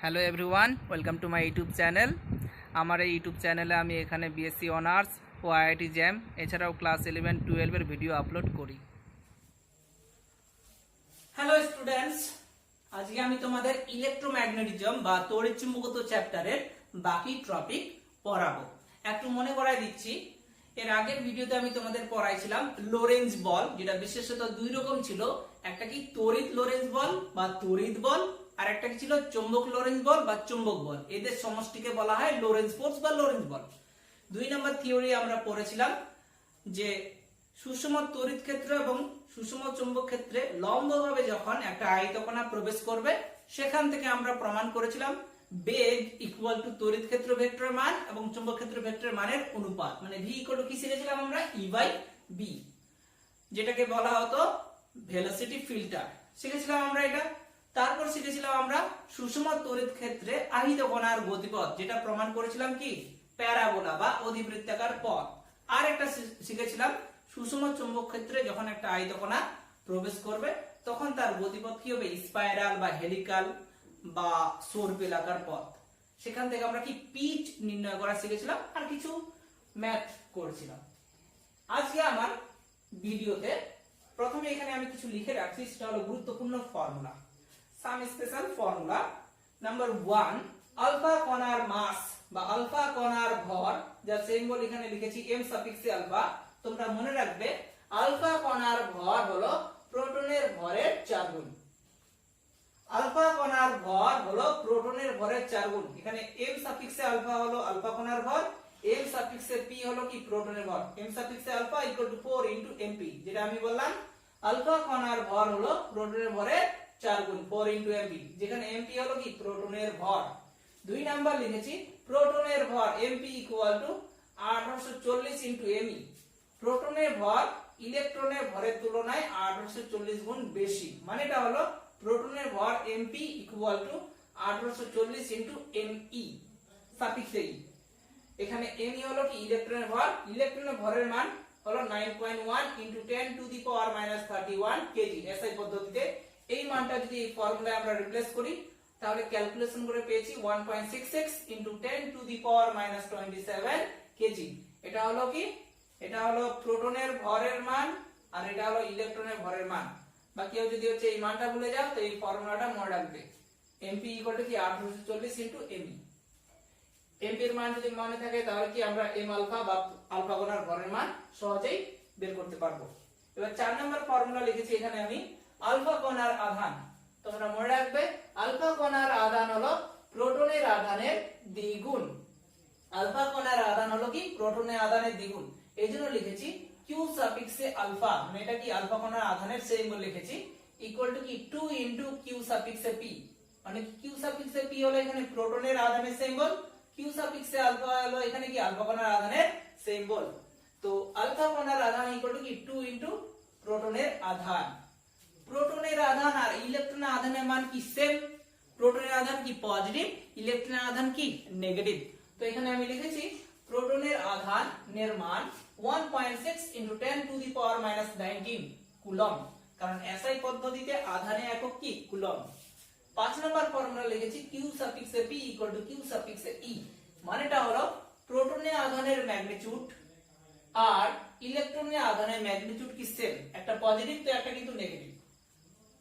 Hello everyone, welcome to my YouTube channel. আমার এই YouTube চ্যানেলে আমি এখানে বিএসসি অনার্স ও আইআইটি জ্যাম এছাড়াও ক্লাস 11-12-এর ভিডিও আপলোড করি। হ্যালো স্টুডেন্টস, আজকে আমি তোমাদের ইলেকট্রোম্যাগনেটিজম বা তড়িৎচুম্বকত্ব চ্যাপ্টারের বাকি টপিক পড়াবো। একটু মনে করাই দিচ্ছি, এর আগের ভিডিওতে আমি তোমাদের পড়াইছিলাম লোরেন্জ বল, যেটা বিশেষত দুই রকম ছিল। একটা কি তড়িৎ লোরেন্জ বল বা তড়িৎ বল, আর একটা কি ছিল চৌম্বক লোরেন্জ বল বা চুম্বক বল। এদের সমষ্টিকে বলা হয় লোরেন্জ ফোর্স বা লোরেন্জ বল। 2 নম্বর থিওরি আমরা পড়েছিলাম যে সুষম তড়িৎ ক্ষেত্র এবং সুষম চুম্বক ক্ষেত্রে লম্বভাবে যখন একটা আয়তকণা প্রবেশ করবে, সেখান থেকে আমরা প্রমাণ করেছিলাম বেগ ইকুয়াল টু তড়িৎ ক্ষেত্র ভেক্টরের মান এবং চুম্বক ক্ষেত্র ভেক্টরের মানের অনুপাত, মানে v ইকুয়াল টু কি শিখেছিলাম আমরা E বাই b, যেটাকে বলা হতো ভেলোসিটি ফিল্টার শিখেছিলাম আমরা এটা। তারপর শিখেছিলাম আমরা সুষম তড়িৎ ক্ষেত্রে আহিত কণার গতিপথ, যেটা প্রমাণ করেছিলাম কি প্যারাবোলা বা অধিবৃত্তাকার পথ। আর একটা শিখেছিলাম সুষম চুম্বক ক্ষেত্রে যখন একটা আয়ত কণা প্রবেশ করবে তখন তার গতিপথ কি হবে, স্পাইরাল বা হেলিকাল বা সর্পিলাকার পথ। সেখান থেকে আমরা কি পিচ নির্ণয় করা শিখেছিলাম, আর কিছু ম্যাথ করেছিলাম। আজকে আমার ভিডিওতে প্রথমে এখানে আমি কিছু লিখে রাখছি, সেটা হলো গুরুত্বপূর্ণ ফর্মুলা, সাম স্পেশাল ফর্মুলা। নাম্বার 1, আলফা কণার মাস বা আলফা কণার ভর, যার সিম্বল এখানে লিখেছি m সাফিক্সে আলফা। তোমরা মনে রাখবে আলফা কণার ভর হলো প্রোটনের ভরের 4 গুণ। আলফা কণার ভর হলো প্রোটনের ভরের 4 গুণ। এখানে m সাফিক্সে আলফা হলো আলফা কণার ভর, m সাফিক্সে p হলো কি প্রোটনের ভর। m সাফিক্সে alpha equal to 4 into mp, যেটা আমি বললাম আলফা কণার ভর হলো প্রোটনের ভরের 4 গুণ 4 ইনটু mp, যেখানে mp হলো কি প্রোটনের ভর। 2 নাম্বার লিখেছি প্রোটনের ভর mp equal to 1840 into me। প্রোটনের ভর ইলেকট্রনের ভরের তুলনায় 1840 গুণ বেশি, মানে এটা হলো প্রোটনের ভর mp equal to 1840 into me সাফিক্সে e। এখানে me হলো কি ইলেকট্রনের ভর, ইলেকট্রনের ভরের মান হলো 9.1 into 10 to the power -31 KG SI পদ্ধতিতে। এই মানটা যদি এই ফর্মুলায় আমরা রিপ্লেস করি তাহলে ক্যালকুলেশন করে পেয়েছি 1.66 into 10 to the power -27 KG. এটা হলো কি, এটা হলো প্রোটনের ভরের মান আর এটা হলো ইলেকট্রনের ভরের মান। বা কেউ যদি হচ্ছে এই মানটা ভুলে যাও তো এই ফর্মুলাটা মনে রাখবে, mp ইকুয়াল টু কি 1840 ইনটু me। mp এর মান যদি মনে থাকে তাহলে কি আমরা m আলফা বা আলফা কণার ভরের মান সহজেই বের করতে পারবো। এবার 4 নম্বর ফর্মুলা লিখেছি এখানে আমি আলফা কণার আধান। তোমরা মনে রাখবে আলফা কণার আধান হলো প্রোটনের আধানের দ্বিগুণ। আলফা কণার আধান হলো কি প্রোটনের আধানের দ্বিগুণ, এইজন্য লিখেছি q সাফিক্সে আলফা, মানে এটা কি আলফা কণার আধানের সিম্বল লিখেছি ইকুয়াল টু কি 2 ইনটু q সাফিক্সে p, মানে q সাফিক্সে p হলো এখানে প্রোটনের আধানের সিম্বল, q সাফিক্সে আলফা হলো এখানে কি আলফা কণার আধানের সিম্বল। তো আলফা কণার আধান ইকুয়াল টু কি 2 ইনটু প্রোটনের আধান। প্রোটনের আধান আর ইলেকট্রনের আধানের মান কি সেম, প্রোটনের আধান কি পজিটিভ, ইলেকট্রনের আধান কি নেগেটিভ। তো এখানে আমি লিখেছি প্রোটনের আধানের মান 1.6 into 10 to the power -19 coulomb, কারণ এসআই পদ্ধতিতে আধানের একক কি কুলম্ব। 5 নম্বর ফর্মুলা লিখেছি q সাফিক্সে p equal to q সাফিক্সে e, মানেটা হলো প্রোটনের আধানের ম্যাগনিটিউড আর ইলেকট্রনের আধানের ম্যাগনিটিউড কি সেম, একটা পজিটিভ তো একটা কিন্তু নেগেটিভ।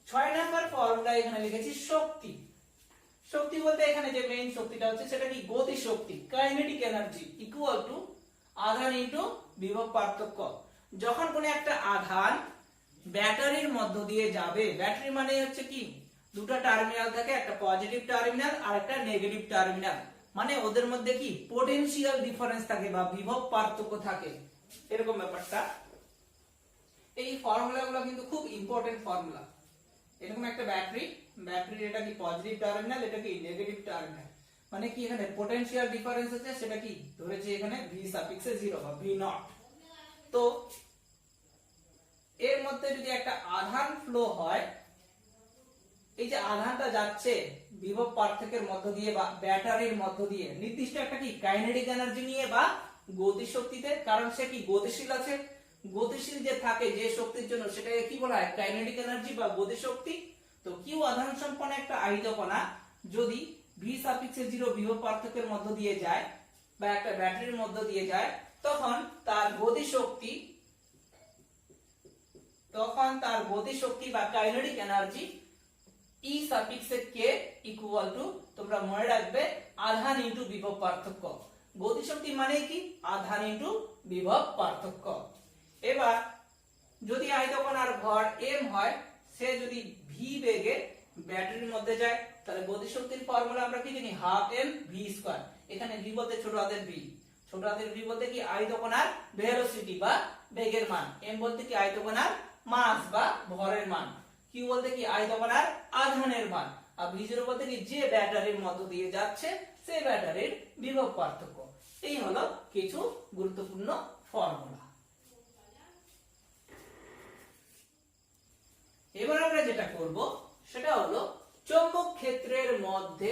6 নাম্বার ফর্মুলা এখানে লিখেছি শক্তি। শক্তি বলতে এখানে যে মেইন শক্তিটা হচ্ছে সেটা কি গতি শক্তি, কাইনেটিক এনার্জি ইকুয়াল টু আধান ইনটু বিভব পার্থক্য। যখন কোনো একটা আধান ব্যাটারির মধ্য দিয়ে যাবে, ব্যাটারি মানে হচ্ছে কি দুটো টার্মিনাল থাকে, একটা পজিটিভ টার্মিনাল আর একটা নেগেটিভ টার্মিনাল, মানে ওদের মধ্যে কি পটেনশিয়াল ডিফারেন্স থাকে বা বিভব পার্থক্য থাকে, এরকম ব্যাপারটা। এই ফর্মুলাগুলো কিন্তু খুব ইম্পর্টেন্ট ফর্মুলা। এরকম একটা ব্যাটারি এটা কি পজিটিভ টার্মিনাল, এটা কি নেগেটিভ টার্মিনাল, মানে কি এখানে পটেনশিয়াল ডিফারেন্স আছে সেটা কি ধরেছি এখানে v সাফিক্সে 0 বা v নট। তো এর মধ্যে যদি একটা আধান ফ্লো হয়, এই যে আধানটা যাচ্ছে বিভব পার্থক্যের মধ্য দিয়ে বা ব্যাটারির মধ্য দিয়ে নির্দিষ্ট একটা কি কাইনেটিক এনার্জি নিয়ে বা গতি শক্তিতে, কারণ সে কি গতিশীল আছে, গতিশীল যে থাকে যে শক্তির জন্য সেটাকে কি বলা হয় কাইনেটিক এনার্জি বা গতি শক্তি। তো কিউ আধান সম্পন্ন একটা আহিত কণা যদি ভি সাফিক্সে 0 বিভব পার্থক্যের মধ্য দিয়ে যায় বা একটা ব্যাটারির মধ্য দিয়ে যায়, তখন তার গতিশক্তি বা কাইনেটিক এনার্জি ই সাফিক্সে কে ইকুয়াল টু, তোমরা মনে রাখবে, আধান ইনটু বিভব পার্থক্য। গতিশক্তি মানে কি? আধান ইনটু বিভব পার্থক্য। এবার যদি আয়তকণার ভর m হয়, সে যদি ভি বেগে ব্যাটারির মধ্যে যায়, তাহলে গতিশক্তির ফর্মুলা আমরা কি জানি? Half m V square. এখানে ভি বলতে ছোট হাতের ভি, ছোট হাতের ভি বলতে কি? আয়তকণার ভেলোসিটি বা বেগের মান। m বলতে কি? আয়তকণার মাস বা ভরের মান। কিউ বলতে কি? আয়তকণার আধানের মান। আর v0 বলতে কি? যে ব্যাটারির মধ্য দিয়ে যাচ্ছে সেই ব্যাটারির বিভব পার্থক্য। এই হলো কিছু গুরুত্বপূর্ণ ফর্মুলা। এবার আমরা যেটা করব সেটা হলো চৌম্বক ক্ষেত্রের মধ্যে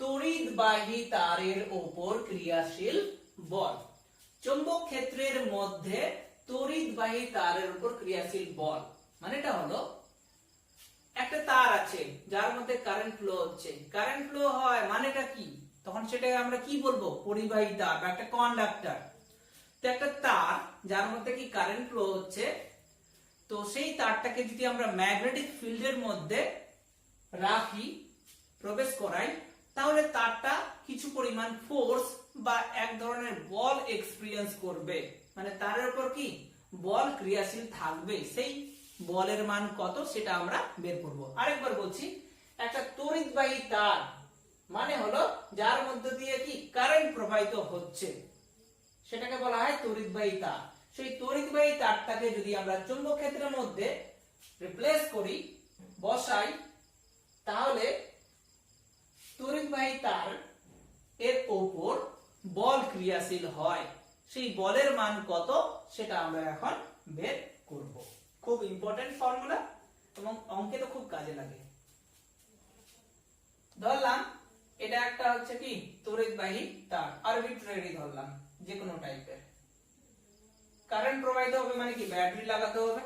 তড়িৎবাহী তারের উপর ক্রিয়াশীল বল। চৌম্বক ক্ষেত্রের মধ্যে তড়িৎবাহী তারের উপর ক্রিয়াশীল বল মানেটা হলো একটা তার আছে যার মধ্যে কারেন্ট ফ্লো হচ্ছে। কারেন্ট ফ্লো হয় মানেটা কি? তখন সেটাকে আমরা কি বলবো? পরিবাহী তার বা একটা কন্ডাক্টর। তো একটা তার যার মধ্যে কি কারেন্ট ফ্লো হচ্ছে, তো সেই তারটাকে যদি আমরা ম্যাগনেটিক ফিল্ডের মধ্যে রাখি, প্রবেশ করাই, তাহলে তারটা কিছু পরিমাণ ফোর্স বা এক ধরনের বল এক্সপেরিয়েন্স করবে। মানে তারের উপর কি বল ক্রিয়াশীল থাকবে, সেই বলের মান কত সেটা আমরা বের করব। আরেকবার বলছি, একটা তড়িৎবাহী তার মানে হলো যার মধ্যে দিয়ে কি কারেন্ট প্রবাহিত হচ্ছে, সেটাকে বলা হয় তড়িৎবাহী তার। সেই তড়িৎবাহী তারটাকে যদি আমরা চৌম্বক ক্ষেত্রের মধ্যে রিপ্লেস করি, বসাই, তাহলে তড়িৎবাহী তার এর উপর বল ক্রিয়াশীল হয়। সেই বলের মান কত সেটা আমরা এখন বের করব। খুব ইম্পর্টেন্ট ফর্মুলা এবং অঙ্কে তো খুব কাজে লাগে। ধরলাম এটা একটা হচ্ছে কি তড়িৎবাহী তার, আরবিট্রারি ধরলাম, যে কোনো টাইপের। কারেন্ট প্রবাহিত হবে মানে কি ব্যাটারি লাগাতে হবে,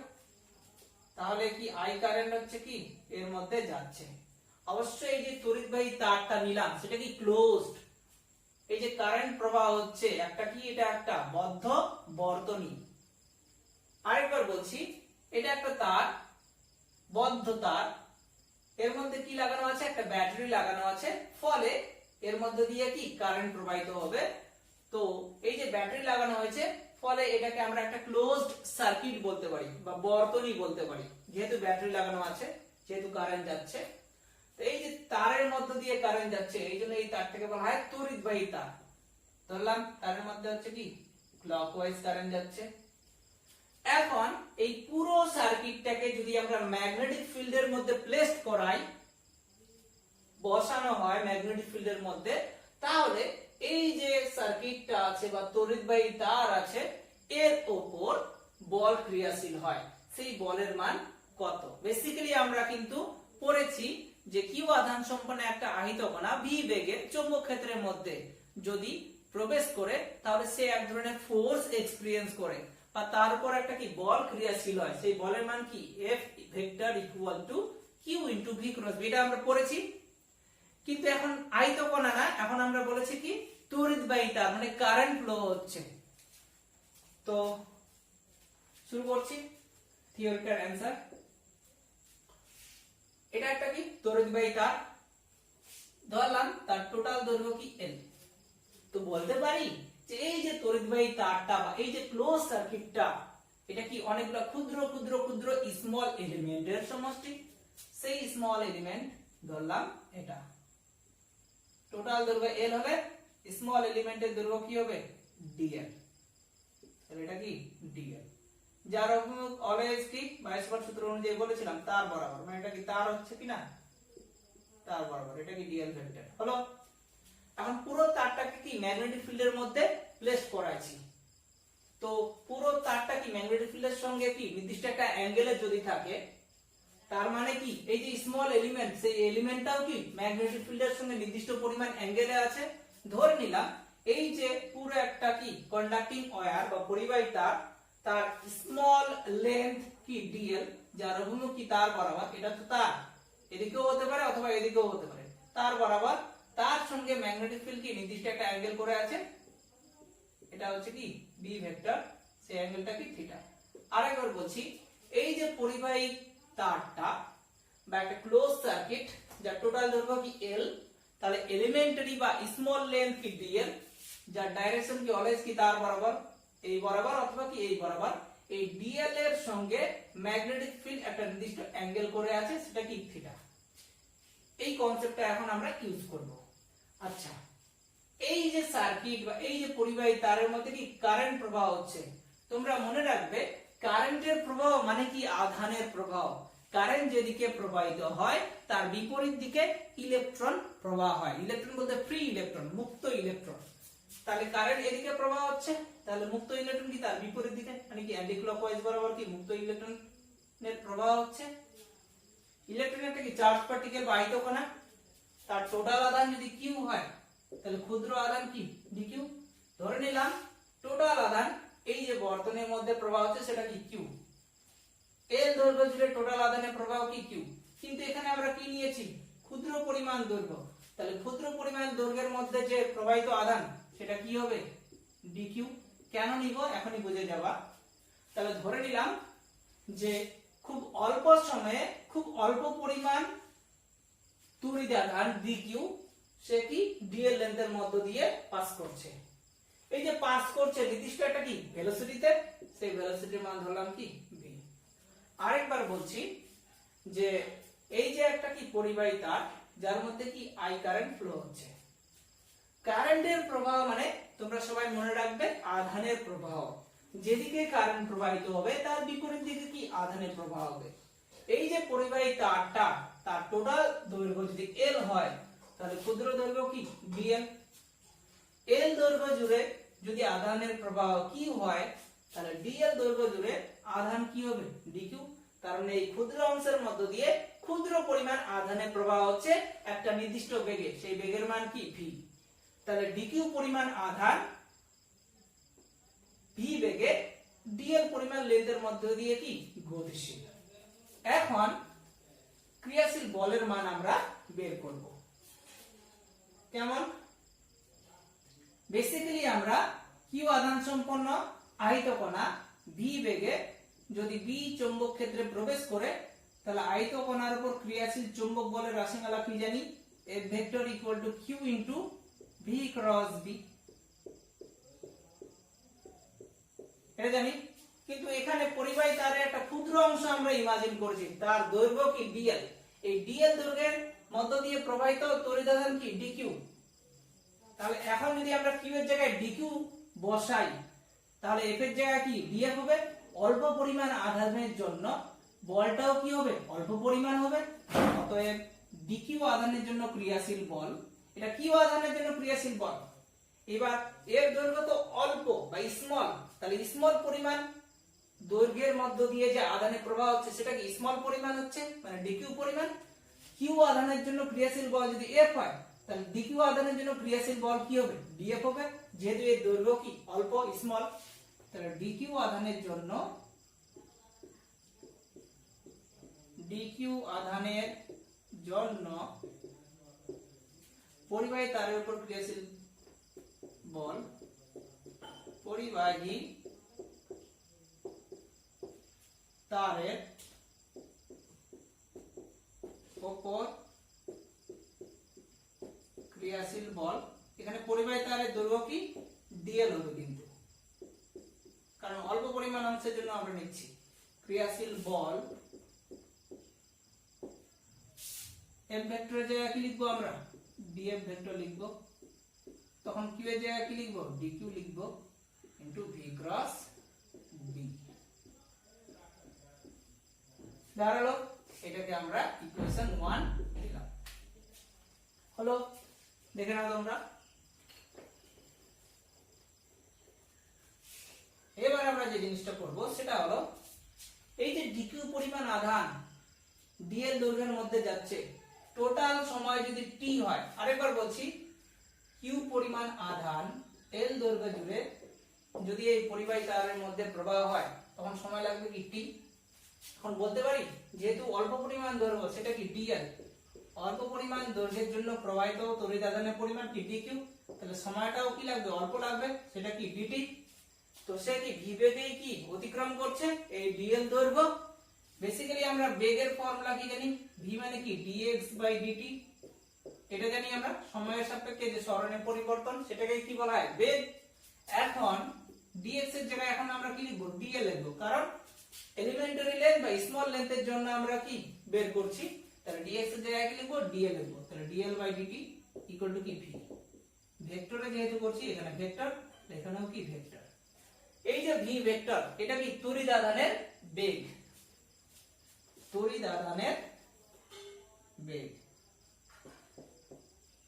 তাহলে কি আই কারেন্ট হচ্ছে কি এর মধ্যে যাচ্ছে। অবশ্যই এই যে তড়িৎবাহী তারটা নিলাম সেটা কি ক্লোজড। এই যে কারেন্ট প্রবাহ হচ্ছে একটা কি, এটা একটা বদ্ধ বর্তনী। আরেকবার বলছি, এটা একটা তার, বদ্ধ তার, এর মধ্যে কি লাগানো আছে? একটা ব্যাটারি লাগানো আছে, ফলে এর মধ্যে দিয়ে কি কারেন্ট প্রবাহিত হবে। তো এই যে ব্যাটারি লাগানো হয়েছে, ফলে এটাকে আমরা একটা ক্লোজড সার্কিট বলতে পারি বা বর্তনী বলতে পারি, যেহেতু ব্যাটারি লাগানো আছে, যেহেতু কারেন্ট যাচ্ছে। তো এই যে তারের মধ্য দিয়ে কারেন্ট যাচ্ছে, এই জন্য এই তারটাকে বলা হয় তড়িৎবাহী তার। ধরলাম তারের মধ্যে হচ্ছে কি ক্লকওয়াইজ কারেন্ট যাচ্ছে। এখন এই পুরো সার্কিটটাকে যদি আমরা ম্যাগনেটিক ফিল্ডের মধ্যে প্লেস করাই, বসানো হয় ম্যাগনেটিক ফিল্ডের মধ্যে, তাহলে এই যে সার্কিটটা আছে বা তড়িৎবাহী তার আছে, এর উপর বল ক্রিয়াশীল হয়। সেই বলের মান কত? বেসিক্যালি আমরা কিন্তু পড়েছি যে কিউ আধান সম্পন্ন একটা আহিত কণা ভি বেগে চৌম্বক ক্ষেত্রের মধ্যে যদি প্রবেশ করে, তাহলে সে এক ধরনের ফোর্স এক্সপেরিয়েন্স করে বা তার উপর একটা কি বল ক্রিয়াশীল হয়। সেই বলের মান কি? F vector equal to Q into V cross V. এটা আমরা পড়েছি। কিন্তু এখন আহিত কণা না, এখন আমরা বলেছি কি তড়িৎবাহী তার, মানে কারেন্ট ফ্লো হচ্ছে। তো শুরু করছি থিওরিটার অ্যানসার। এটা একটা কি তড়িৎবাহী তার, ধরলাম তার টোটাল দৈর্ঘ্য কি L। তো বলতে পারি যে এই যে তড়িৎবাহী তারটা বা এই যে ক্লোজ সার্কিটটা, এটা কি অনেকগুলো ক্ষুদ্র ক্ষুদ্র ক্ষুদ্র স্মল এলিমেন্টের সমষ্টি। সেই স্মল এলিমেন্ট ধরলাম এটা, টোটাল দৈর্ঘ্য L হলে স্মল এলিমেন্টের দৈর্ঘ্য কি হবে? dl। তাহলে এটা কি dl, যার অভিমুখ অলওয়েজ কি বাইসপার সূত্র অনুযায়ী বলেছিলাম তার বরাবর, মানে এটা কি তার হচ্ছে কি না, তার বরাবর, এটা কি dl ভেক্টর হলো। এখন পুরো তারটাকে কি ম্যাগনেটিক ফিল্ডের মধ্যে প্লেস করাইছি। তো পুরো তারটা কি ম্যাগনেটিক ফিল্ডের সঙ্গে কি নির্দিষ্ট একটা অ্যাঙ্গেলে যদি থাকে, তার মানে কি এই যে স্মল এলিমেন্ট, সেই এলিমেন্টটাও কি ম্যাগনেটিক ফিল্ডের সঙ্গে নির্দিষ্ট পরিমাণ অ্যাঙ্গেলে আছে। ধরে নিলাম এই যে পুরো একটা কি কন্ডাক্টিং ওয়্যার বা পরিবাহী তার, তার স্মল লেন্থ কি dl, যার অভিমুখ কি তার বরাবর, এটা তো তার, এদিকেও হতে পারে অথবা এদিকেও হতে পারে, তার বরাবর তার সঙ্গে ম্যাগনেটিক ফিল্ড কি নির্দিষ্ট একটা অ্যাঙ্গেল করে আছে, এটা হচ্ছে কি বি ভেক্টর, সেই অ্যাঙ্গেলটা কি থিটা। আরেকবার বলছি, এই যে পরিবাহী তারটা বা একটা ক্লোজ সার্কিট যার টোটাল দৈর্ঘ্য কি এল, তাহলে এলিমেন্টারি বা স্মল লেন্থ কি ডিএল, যার ডাইরেকশন কি অলওয়েজ কি তার বরাবর, এই বরাবর অথবা কি এই বরাবর, এই ডিএল এর সঙ্গে ম্যাগনেটিক ফিল্ড একটা নির্দিষ্ট অ্যাঙ্গেল করে আছে, সেটা কি থিটা। এই কনসেপ্টটা এখন আমরা ইউজ করব। আচ্ছা, এই যে সার্কিট বা এই যে পরিবাহী তারের মধ্যে কি কারেন্ট প্রবাহ হচ্ছে, তোমরা মনে রাখবে কারেন্টের প্রবাহ মানে কি আধানের প্রবাহ। কারেন্ট যেদিকে প্রবাহিত হয় তার বিপরীত দিকে ইলেকট্রন প্রবাহ হয়। ইলেকট্রন বলতে ফ্রি ইলেকট্রন, মুক্ত ইলেকট্রন। তাহলে কারেন্ট এদিকে প্রবাহ হচ্ছে, তাহলে মুক্ত ইলেকট্রন কি তার বিপরীত দিকে, মানে কি অ্যান্টি ক্লকওয়াইজ বরাবর কি মুক্ত ইলেকট্রনের প্রবাহ হচ্ছে। ইলেকট্রন একটা কি চার্জ পার্টিকেল বা আয়তকণা, তার টোটাল আধান যদি কিউ হয় তাহলে ক্ষুদ্র আধান কি ডিকিউ। ধরে নিলাম টোটাল আধান এই যে বর্তনীর মধ্যে প্রবাহ হচ্ছে সেটা কি কিউ, এল দৈর্ঘ্য জুড়ে টোটাল আধানের প্রবাহ কি কিউ। কিন্তু এখানে আমরা কি নিয়েছি, ক্ষুদ্র পরিমাণ দৈর্ঘ্য, তাহলে ক্ষুদ্র পরিমাণ দৈর্ঘ্যের মধ্যে যে প্রবাহিত আধান সেটা কি হবে ডিকিউ। কেন নিব এখনই বুঝে যাবা। তাহলে ধরে নিলাম যে খুব অল্প সময়ে খুব অল্প পরিমাণ তড়িৎ আধান ডিকিউ সে কি ডিএল লেন্থের মধ্য দিয়ে পাস করছে। এই যে পাস করছে নির্দিষ্ট একটা কি ভেলোসিটিতে, সেই ভেলোসিটির মান ধরলাম কি ভি। আরেকবার বলছি যে এই যে একটা কি পরিবাহী তার যার মধ্যে কি আই কারেন্ট ফ্লো হচ্ছে। কারেন্টের প্রবাহ মানে তোমরা সবাই মনে রাখবে আধানের প্রবাহ। যেদিকে কারেন্ট প্রবাহিত হবে তার বিপরীত দিকে কি আধানের প্রবাহ হবে। এই যে পরিবাহী তারটা তার টোটাল দৈর্ঘ্য যদি এল হয় তাহলে ক্ষুদ্র দৈর্ঘ্য কি ডিএল। এল দৈর্ঘ্য জুড়ে যদি আধানের প্রবাহ কিউ হয় তাহলে ডিএল দৈর্ঘ্য জুড়ে আধান কি হবে ডিকিউ। তার মানে এই ক্ষুদ্র অংশের মধ্য দিয়ে ক্ষুদ্র পরিমাণ আধানের প্রবাহ হচ্ছে একটা নির্দিষ্ট বেগে, সেই বেগের মান কি ভি। তাহলে ডিকিউ পরিমাণ আধান ভি বেগে ডিএল পরিমাণ লেন্থের মধ্য দিয়ে কি গতিশীল। এখন ক্রিয়াশীল বলের মান আমরা বের করব। কেমন, বেসিক্যালি আমরা কিউ আধান সম্পন্ন আয়তকণা ভি বেগে যদি বি চৌম্বক ক্ষেত্রে প্রবেশ করে তাহলে আয়তকণার উপর ক্রিয়াশীল চৌম্বক বলের রাশিমালা কি জানি, F vector equal to Q into V cross B, এটা জানি। কিন্তু এখানে পরিবাহী তারের একটা ক্ষুদ্র অংশ আমরা ইমাজিন করছি, তার দৈর্ঘ্য কি ডিএল। এই ডিএল দৈর্ঘ্যের মধ্য দিয়ে প্রবাহিত তড়িৎ আধান কি ডিকিউ। তাহলে এখন যদি আমরা কিউ এর জায়গায় ডিকিউ বসাই তাহলে এফ এর জায়গায় কি ডিএফ হবে। অল্প পরিমাণ আধানের জন্য বলটাও কি হবে অল্প পরিমাণ হবে। অতএব ডিকিউ আধানের জন্য ক্রিয়াশীল বল, এটা কিউ আধানের জন্য ক্রিয়াশীল বল। এবার এর দৈর্ঘ্য তো অল্প বা স্মল, তাহলে স্মল পরিমাণ দৈর্ঘ্যের মধ্য দিয়ে যে আধানের প্রবাহ হচ্ছে সেটা কি স্মল পরিমাণ হচ্ছে, মানে ডিকিউ পরিমাণ। কিউ আধানের জন্য ক্রিয়াশীল বল যদি এফ হয় তাহলে ডিকিউ আধানের জন্য ক্রিয়াশীল বল কি হবে ডিএফ হবে, যেহেতু এর দৈর্ঘ্য কি অল্প স্মল। তাহলে ডিকিউ আধানের জন্য পরিবাহী তারের উপর ক্রিয়াশীল বল, পরিবাহী তারের উপর ক্রিয়াশীল বল। এখানে পরিবাহী তারের দৈর্ঘ্য কি ডিএল হবে, কিন্তু কারণ অল্প পরিমাণ অংশের জন্য আমরা নিচ্ছি ক্রিয়াশীল বল। এফ ভেক্টরের জায়গায় কি লিখবো আমরা ডিএফ ভেক্টর লিখবো, তখন কিউ এর জায়গায় কি লিখবো ডিকিউ লিখবো ইনটু ভি ক্রস বি। দাঁড়ালো, এটাকে আমরা ইকুয়েশন 1 দিলাম। হলো, দেখে নাও তোমরা। এবার আমরা যে জিনিসটা করব সেটা হলো এই যে ডিকিউ পরিমাণ আধান ডিএল দৈর্ঘ্যের মধ্যে যাচ্ছে, টোটাল সময় যদি টি হয়, আরেকবার বলছি কিউ পরিমাণ আধান এল দৈর্ঘ্য জুড়ে যদি এই পরিবাহী তারের মধ্যে প্রবাহ হয় তখন সময় লাগবে কি টি। এখন বলতে পারি যেহেতু অল্প পরিমাণ দৈর্ঘ্য সেটা কি ডিএল, অল্প পরিমাণ দৈর্ঘ্যের জন্য প্রবাহিত তড়িৎ আধানের পরিমাণ কি ডিকিউ, তাহলে সময়টাও কি লাগবে অল্প লাগবে, সেটা কি ডিটি। তো সে কি ভি বেগেই কি অতিক্রম করছে এই ডিএল দৈর্ঘ্য। বেসিক্যালি আমরা বেগের ফর্মুলা কি জানি, ভি মানে কি ডিএক্স বাই ডিটি, এটা জানি আমরা। সময়ের সাপেক্ষে যে ত্বরণের পরিবর্তন সেটাকে কি বলা হয় বেগ। এখন ডিএক্স এর জায়গায় এখন আমরা কি লিখব ডিএল লিখব, কারণ এলিমেন্টারি লেন্থ বা স্মল লেন্থের জন্য আমরা কি বের করছি, তাহলে ডিএক্স এর জায়গায় কি লিখব ডিএল লিখব। তাহলে DL by DT equal to কি ভি। ভেক্টরে যেহেতু করছি এখানে ভেক্টর, এখানেও কি ভেক্টর। এই যে ভি ভেক্টর এটা কি তড়িৎ আধানের বেগ, তড়িৎ আধানের বেগ,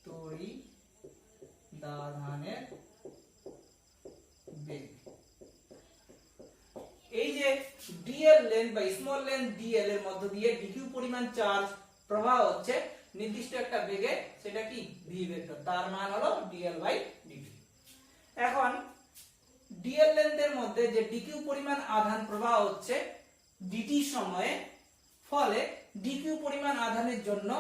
তড়িৎ আধানের বেগ। এই যে ডিএল লেন্থ বা স্মল লেন্থ ডিএল এর মধ্য দিয়ে ডিকিউ পরিমাণ চার্জ প্রবাহ হচ্ছে নির্দিষ্ট একটা বেগে, সেটা কি ভি ভেক্টর, তার মান হলো ডিএল বাই ডিটি। এখন ডিএল লেন্থের মধ্যে যে ডিকিউ পরিমাণ আধান প্রবাহ হচ্ছে ডিটি সময়ে, ফলে ডিকিউ পরিমাণ আধানের জন্য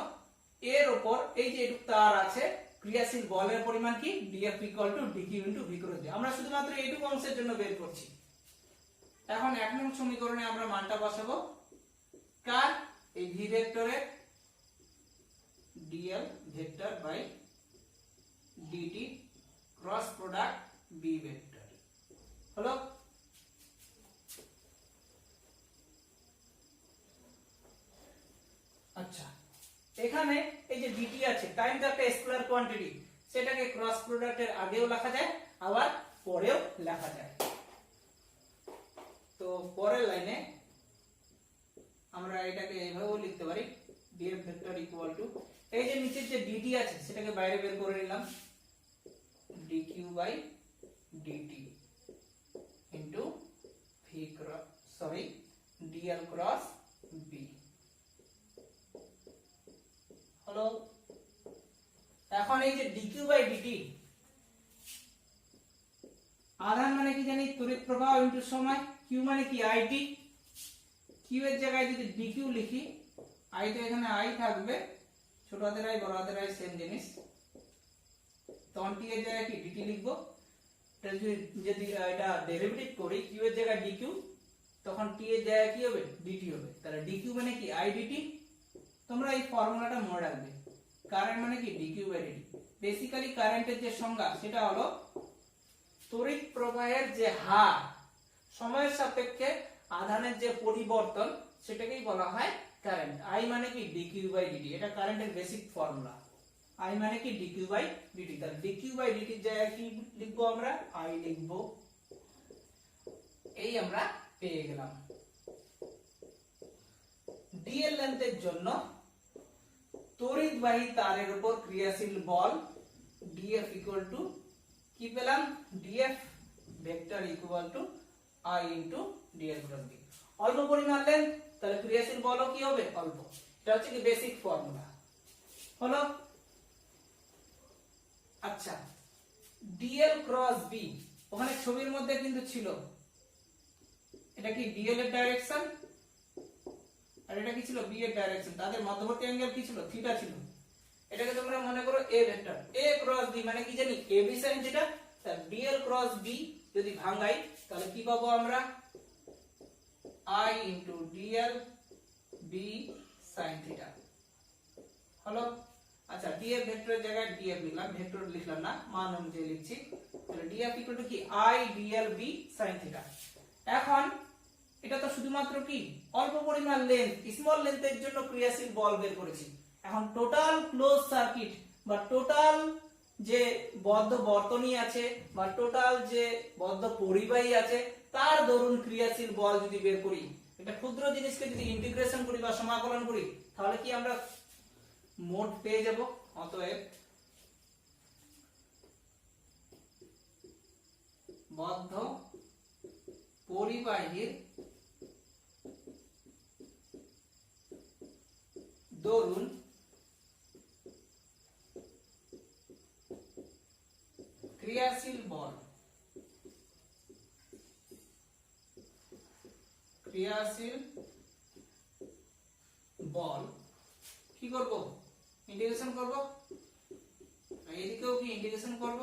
এর উপর এই যে তার আছে ক্রিয়াশীল বলের পরিমাণ কি DF equal two DQ into V করে দিই। আমরা শুধুমাত্র এইটুকু অংশের জন্য বের করছি। এখন 1 নং সমীকরণে আমরা মানটা বসাবো কার, এই ভি ভেক্টরে D L vector by D T cross product B vector হলো। আচ্ছা, এখানে এই যে ডিটি আছে টাইম তো একটা স্কেলার কোয়ান্টিটি, সেটাকে ক্রস প্রোডাক্টের আগেও লেখা যায় আবার পরেও লেখা যায়। তো পরের লাইনে আমরা এটাকে এইভাবেও লিখতে পারি ডিএফ ভেক্টর ইকুয়াল টু এই যে নিচের যে ডিটি আছে সেটাকে বাইরে বের করে নিলাম DQ by DT into V cross DL cross B হলো। এখন এই যে ডিকিউ বাই ডিটি আধান মানে কি জানি তড়িৎ প্রবাহ ইনটু সময়, কিউ মানে কি আইটি, কিউ এর জায়গায় যদি ডিকিউ লিখি, আই তো এখানে আই থাকবে, ছোট হাতের আই বড় হাতের আই সেম জিনিস, তখন টি এর জায়গায় কি ডিটি লিখবো। যদি এটা ডেরিভেটিভ করি কিউ এর জায়গায় ডিকিউ, তখন টি এর জায়গায় কি হবে ডিটি হবে, তাহলে ডিকিউ মানে কি আই ডিটি। তোমরা এই ফর্মুলাটা মনে রাখবে, কারেন্ট মানে কি ডিকিউ বাই ডিটি। বেসিক্যালি কারেন্টের যে সংজ্ঞা সেটা হলো তড়িৎ প্রবাহের যে হার সময়ের সাপেক্ষে আধানের যে পরিবর্তন সেটাকেই বলা হয় কারেন্ট। আই মানে কি ডিকিউ বাই ডিটি, এটা কারেন্টের বেসিক ফর্মুলা। আই মানে কি ডিকিউ বাই ডিটি, তাহলে ডিকিউ বাই ডিটির জায়গায় কি লিখবো আমরা আই লিখবো, এই আমরা পেয়ে গেলাম। ডিএল লেন্থের জন্য তড়িৎবাহী তারের উপর ক্রিয়াশীল বল ডিএফ ইকুয়াল টু কি পেলাম DF vector equal to I into DL cross B. অল্প পরিমাণ লেন্থ, তাহলে ক্রিয়াশীল বলও কি হবে অল্প, এটা হচ্ছে কি বেসিক ফর্মুলা হলো। আচ্ছা, ডিএল ক্রস বি ওখানে ছবির মধ্যে কিন্তু ছিল, এটা কি ডিএল এর ডাইরেকশন আর এটা কি ছিল বি এর ডাইরেকশন, তাদের মধ্যবর্তী অ্যাঙ্গেল কি ছিল থিটা ছিল। এটাকে তোমরা মনে করো A vector, A cross B মানে কি জানি এ বি sin থিটা, তাহলে ডিএল ক্রস বি যদি ভাঙাই তাহলে কি পাবো আমরা i into DL B sin theta হলো। আচ্ছা, ডিএফ ভেক্টরের জায়গায় ডিএফ লিখলাম, ভেক্টর লিখলাম না, মান অনুযায়ী লিখছি, তাহলে ডিএফ ইকুয়াল টু কি i DL B sin theta. এখন এটা তো শুধুমাত্র কি অল্প পরিমাণ লেন্থ স্মল লেন্থের জন্য ক্রিয়াশীল বল বের করেছি। এখন টোটাল ক্লোজ সার্কিট বা টোটাল যে বদ্ধ বর্তনী আছে বা টোটাল যে বদ্ধ পরিবাহী আছে তার দরুন ক্রিয়াশীল বল যদি বের করি, এটা ক্ষুদ্র জিনিসকে যদি ইন্টিগ্রেশন করি বা সমাকলন করি, তাহলে কি আমরা মোট পেয়ে যাব। অতএব বদ্ধ পরিবাহীর দরুন ক্রিয়াশীল বল কি করব ইন্টিগ্রেশন করব, এইদিকেও কি ইন্টিগ্রেশন করব।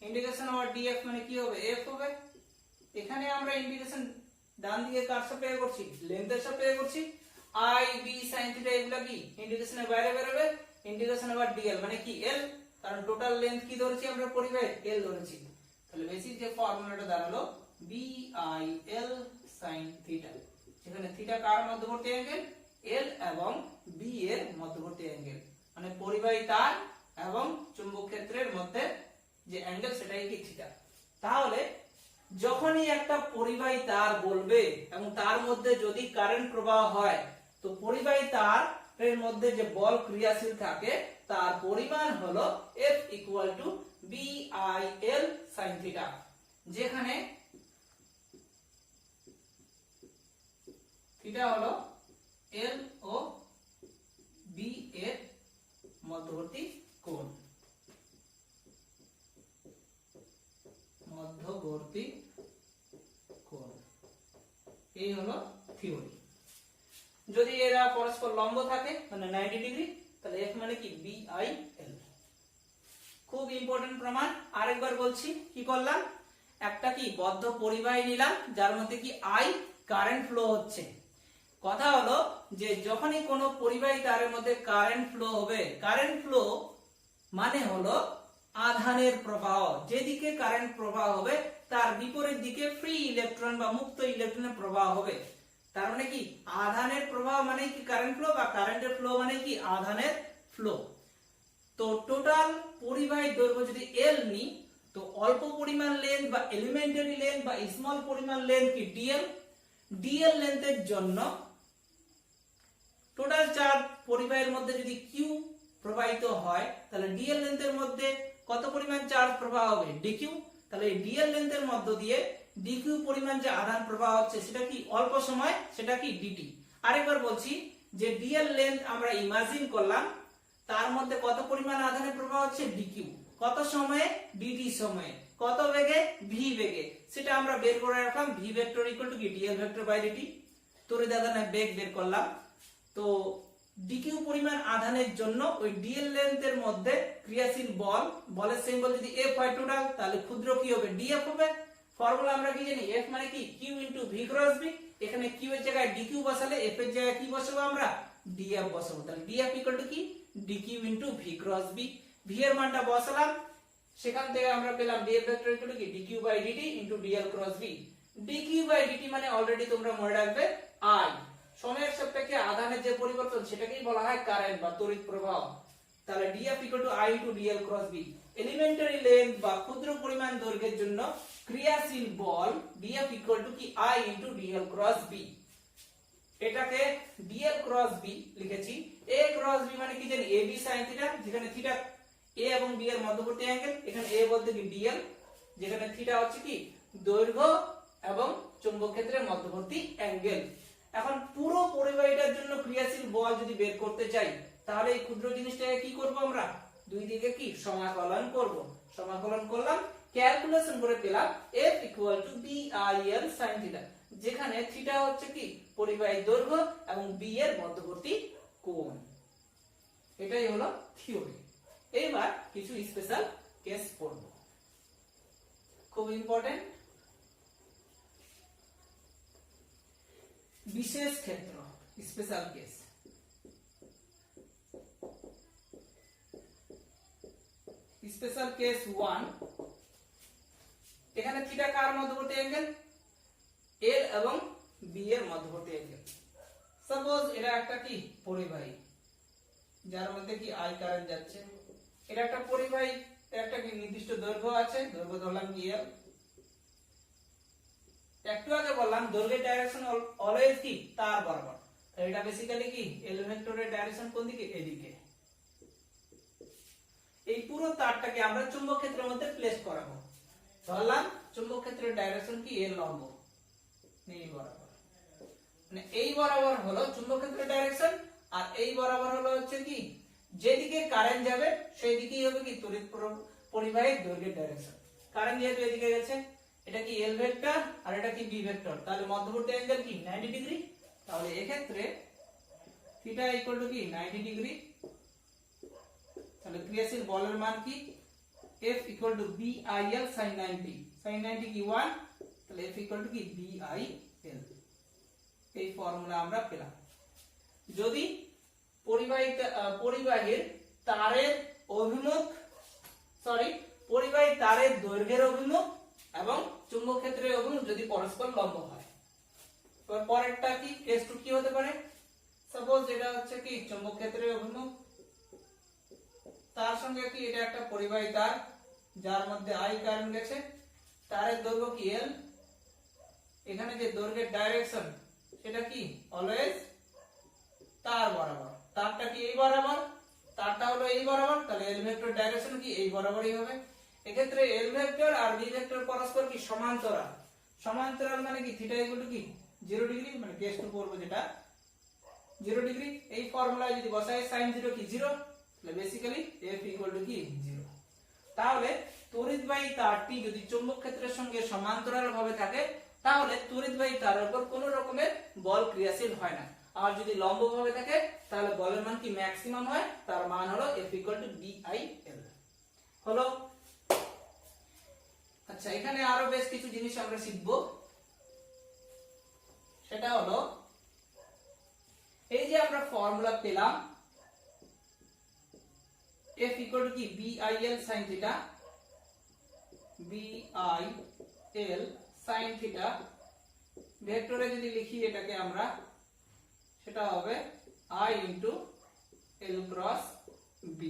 ইন্টিগ্রেশন ওভার ডিএফ মানে কি হবে, এফ হবে। এখানে আমরা ইন্টিগ্রেশন ডান দিকে কার সাপেক্ষে করছি, লেন্থের সাপেক্ষে করছি। আই বি sin থিটা এগুলা কি ইন্টিগ্রেশনের বাইরে বের হবে। ইন্টিগ্রেশন ওভার ডিএল মানে কি এল, কারণ টোটাল লেন্থ কি ধরেছি আমরা পরিবাহী এল ধরেছি। তাহলে বেসিক যে ফর্মুলাটা দাঁড়ালো B I L sin theta, যেখানে থিটা কার মধ্যবর্তী অ্যাঙ্গেল, এল এবং বি এর মধ্যবর্তী অ্যাঙ্গেল, মানে পরিবাহী তার এবং চুম্বক ক্ষেত্রের মধ্যে যে অ্যাঙ্গেল সেটাই কি থিটা। তাহলে যখনই একটা পরিবাহী তার বলবে এবং তার মধ্যে যদি কারেন্ট প্রবাহ হয়, তো পরিবাহী তারের মধ্যে যে বল ক্রিয়াশীল থাকে তার পরিমাণ হলো F equal two BIL sin theta, যেখানে থিটা হলো L ও B এর মধ্যবর্তী কোণ, মধ্যবর্তী কোণ। এই হলো থিওরি। যদি এরা পরস্পর লম্ব থাকে মানে 90 ডিগ্রি, তাহলে F মানে কি BIL। খুব ইম্পর্টেন্ট প্রমাণ, আরেকবার বলছি। কি করলাম, একটা কি বদ্ধ পরিবাহী নিলাম যার মধ্যে কি I কারেন্ট ফ্লো হচ্ছে। কথা হলো যে যখনই কোনো পরিবাহী তারের মধ্যে কারেন্ট ফ্লো হবে, কারেন্ট ফ্লো মানে হলো আধানের প্রবাহ, যেদিকে কারেন্ট প্রবাহ হবে তার বিপরীত দিকে ফ্রি ইলেকট্রন বা মুক্ত ইলেকট্রনের প্রবাহ হবে। তার মানে কি আধানের প্রবাহ মানে কি কারেন্ট ফ্লো, বা কারেন্টের ফ্লো মানে কি আধানের ফ্লো। তো টোটাল পরিবাহী দৈর্ঘ্য যদি এল নি, তো অল্প পরিমাণ লেন্থ বা এলিমেন্টারি লেন্থ বা স্মল পরিমাণ লেন্থ কি ডিএল। ডিএল লেন্থের জন্য টোটাল চার্জ পরিবাহীর মধ্যে যদি কিউ প্রবাহিত হয়, তাহলে ডিএল লেন্থের মধ্যে কত পরিমাণ চার্জ প্রবাহ হবে, ডিকিউ। তাহলে এই ডিএল লেন্থের মধ্য দিয়ে ডিকিউ পরিমাণ যে আধান প্রবাহ হচ্ছে সেটা কি অল্প সময়, সেটা কি ডিটি। আরেকবার বলছি যে ডিএল লেন্থ আমরা ইমাজিন করলাম, তার মধ্যে কত পরিমাণ আধানের প্রবাহ হচ্ছে ডিকিউ, কত সময়ে, ডিটি সময়ে, কত বেগে, ভি বেগে, সেটা আমরা বের করে রাখলাম। ভি ভেক্টর ইকুয়াল টু কি ডিএল ভেক্টর বাই ডিটি। তড়িৎ আধানের বেগ বের করলাম। তো ডিকিউ পরিমাণ আধানের জন্য ওই ডিএল লেন্থের মধ্যে ক্রিয়াশীল বল, বলের সিম্বল যদি এফ হয় টোটাল, তাহলে ক্ষুদ্র কি হবে, ডিএফ হবে। ফর্মুলা আমরা কি জানি, এফ মানে কি Q into V cross B. এখানে কিউ এর জায়গায় ডিকিউ বসালে এফ এর জায়গায় কি বসাবো আমরা, ডিএফ বসাবো। তাহলে ডিএফ ইকুয়াল টু কি DQ into V cross B. V এর মানটা বসালাম, সেখান থেকে আমরা পেলাম ডিএফ ভেক্টর ইকুয়াল টু কি DQ by DT into DL cross B. DQ by DT মানে অলরেডি তোমরা মনে রাখবে আই, সময়ের সাপেক্ষে আধানের যে পরিবর্তন সেটাকেই বলা হয় কারেন্ট বা তড়িৎ প্রবাহ। তাহলে DF equal to I into DL cross B. Elementary length বা ক্ষুদ্র পরিমাণ দৈর্ঘ্যের জন্য ক্রিয়াশীল বল ডিএফ ইকুয়াল টু কি I into DL cross B. এটাকে ডিএল ক্রস বি লিখেছি। এ ক্রস বি মানে কি জানি, এবি sin থিটা, যেখানে থিটা এ এবং বি এর মধ্যবর্তী অ্যাঙ্গেল। এখানে এ বলতে কি ডিএল, যেখানে থিটা হচ্ছে কি দৈর্ঘ্য এবং চুম্বক ক্ষেত্রের মধ্যবর্তী অ্যাঙ্গেল। এখন পুরো পরিবাহীটার জন্য ক্রিয়াশীল বল যদি বের করতে চাই, তাহলে এই ক্ষুদ্র জিনিসটাকে কি করব আমরা, দুই দিকে কি সমাকলন করব। সমাকলন করলাম, ক্যালকুলেশন করে পেলাম F equal two BIL sin theta, যেখানে থিটা হচ্ছে কি পরিবাহী দৈর্ঘ্য এবং বি এর মধ্যবর্তী কোণ। এটাই হলো থিওরি। এবার কিছু স্পেশাল কেস পড়ব, খুব ইম্পর্টেন্ট। বিশেষ ক্ষেত্র, স্পেশাল কেস। স্পেশাল কেস 1, এখানে থিটা কার মধ্যবর্তী অ্যাঙ্গেল, এল এবং বি এর মধ্যবর্তী অ্যাঙ্গেল। সাপোজ এটা একটা কি পরিবাহী যার মধ্যে কি আই কারেন্ট যাচ্ছে। এটা একটা পরিবাহী, একটা কি নির্দিষ্ট দৈর্ঘ্য আছে, দৈর্ঘ্য ধরলাম কি এল। একটু আগে বললাম দৈর্ঘ্যের ডাইরেকশন অলওয়েজ কি তার বরাবর। এটা বেসিক্যালি কি এল ভেক্টরের ডাইরেকশন কোন দিকে, এদিকে। এই পুরো তারটাকে আমরা চুম্বক ক্ষেত্রের মধ্যে প্লেস করাবো। ধরলাম চুম্বক ক্ষেত্রের ডাইরেকশন কি এর লম্ব, এই বরাবর, মানে এই বরাবর হলো চুম্বক ক্ষেত্রের ডাইরেকশন, আর এই বরাবর হলো হচ্ছে কি যেদিকে কারেন্ট যাবে সেই দিকেই হবে কি তড়িৎ পরিবাহীর দৈর্ঘ্যের ডাইরেকশন। কারেন্ট যেহেতু এদিকে গেছে, এটা কি এল ভেক্টর আর এটা কি বি ভেক্টর, তাহলে মধ্যবর্তী অ্যাঙ্গেল কি 90 ডিগ্রি। তাহলে এক্ষেত্রে থিটা ইকুয়াল টু কি 90 ডিগ্রি। তাহলে ক্রিয়াশীল বলের মান কি F equal two BIL sin 90, sin 90 কি 1, তাহলে F ইকুয়াল টু কি BIL। এই ফর্মুলা আমরা পেলাম। যদি পরিবাহীর তারের অভিমুখ পরিবাহী তারের দৈর্ঘ্যের অভিমুখ এবং চুম্বক ক্ষেত্রের অভিমুখ যদি পরস্পর লম্ব হয়। এবার পরেরটা কি কেস 2 কি হতে পারে, সাপোজ এটা হচ্ছে কি চুম্বক ক্ষেত্রের অভিমুখ, তার সঙ্গে কি এটা একটা পরিবাহী তার যার মধ্যে I কারেন্ট গেছে, তারের দৈর্ঘ্য কি L, এখানে যে দৈর্ঘ্যের ডাইরেকশন সেটা কি অলওয়েজ তার বরাবর, তারটা কি এই বরাবর, তারটা হলো এই বরাবর, তাহলে L ভেক্টর ডাইরেকশন কি এই বরাবরই হবে। এক্ষেত্রে L ভেক্টর আর B ভেক্টর পরস্পর কি সমান্তরাল, সমান্তরাল মানে কি থিটা ইকুয়াল টু কি 0 ডিগ্রি, মানে কেস 2 করব যেটা 0 ডিগ্রি। এই ফর্মুলায় যদি বসাই sin 0 কি 0, তাহলে বেসিক্যালি F ইকুয়াল টু কি 0। তাহলে তড়িৎবাহী তারটি যদি চৌম্বক ক্ষেত্রের সঙ্গে সমান্তরাল ভাবে থাকে তাহলে তড়িৎবাহী তারের উপর কোনো রকমের বল ক্রিয়াশীল হয় না, আর যদি লম্ব ভাবে থাকে তাহলে বলের মান কি ম্যাক্সিমাম হয়, তার মান হলো F ইকুয়াল টু BIL হলো। আচ্ছা, এখানে আরো বেশ কিছু জিনিস আমরা শিখব, সেটা হলো এই যে আমরা ফর্মুলা পেলাম F ইকুয়াল টু কি BIL sin theta, BIL sin theta, ভেক্টরে যদি লিখি এটাকে আমরা, সেটা হবে I into L cross B।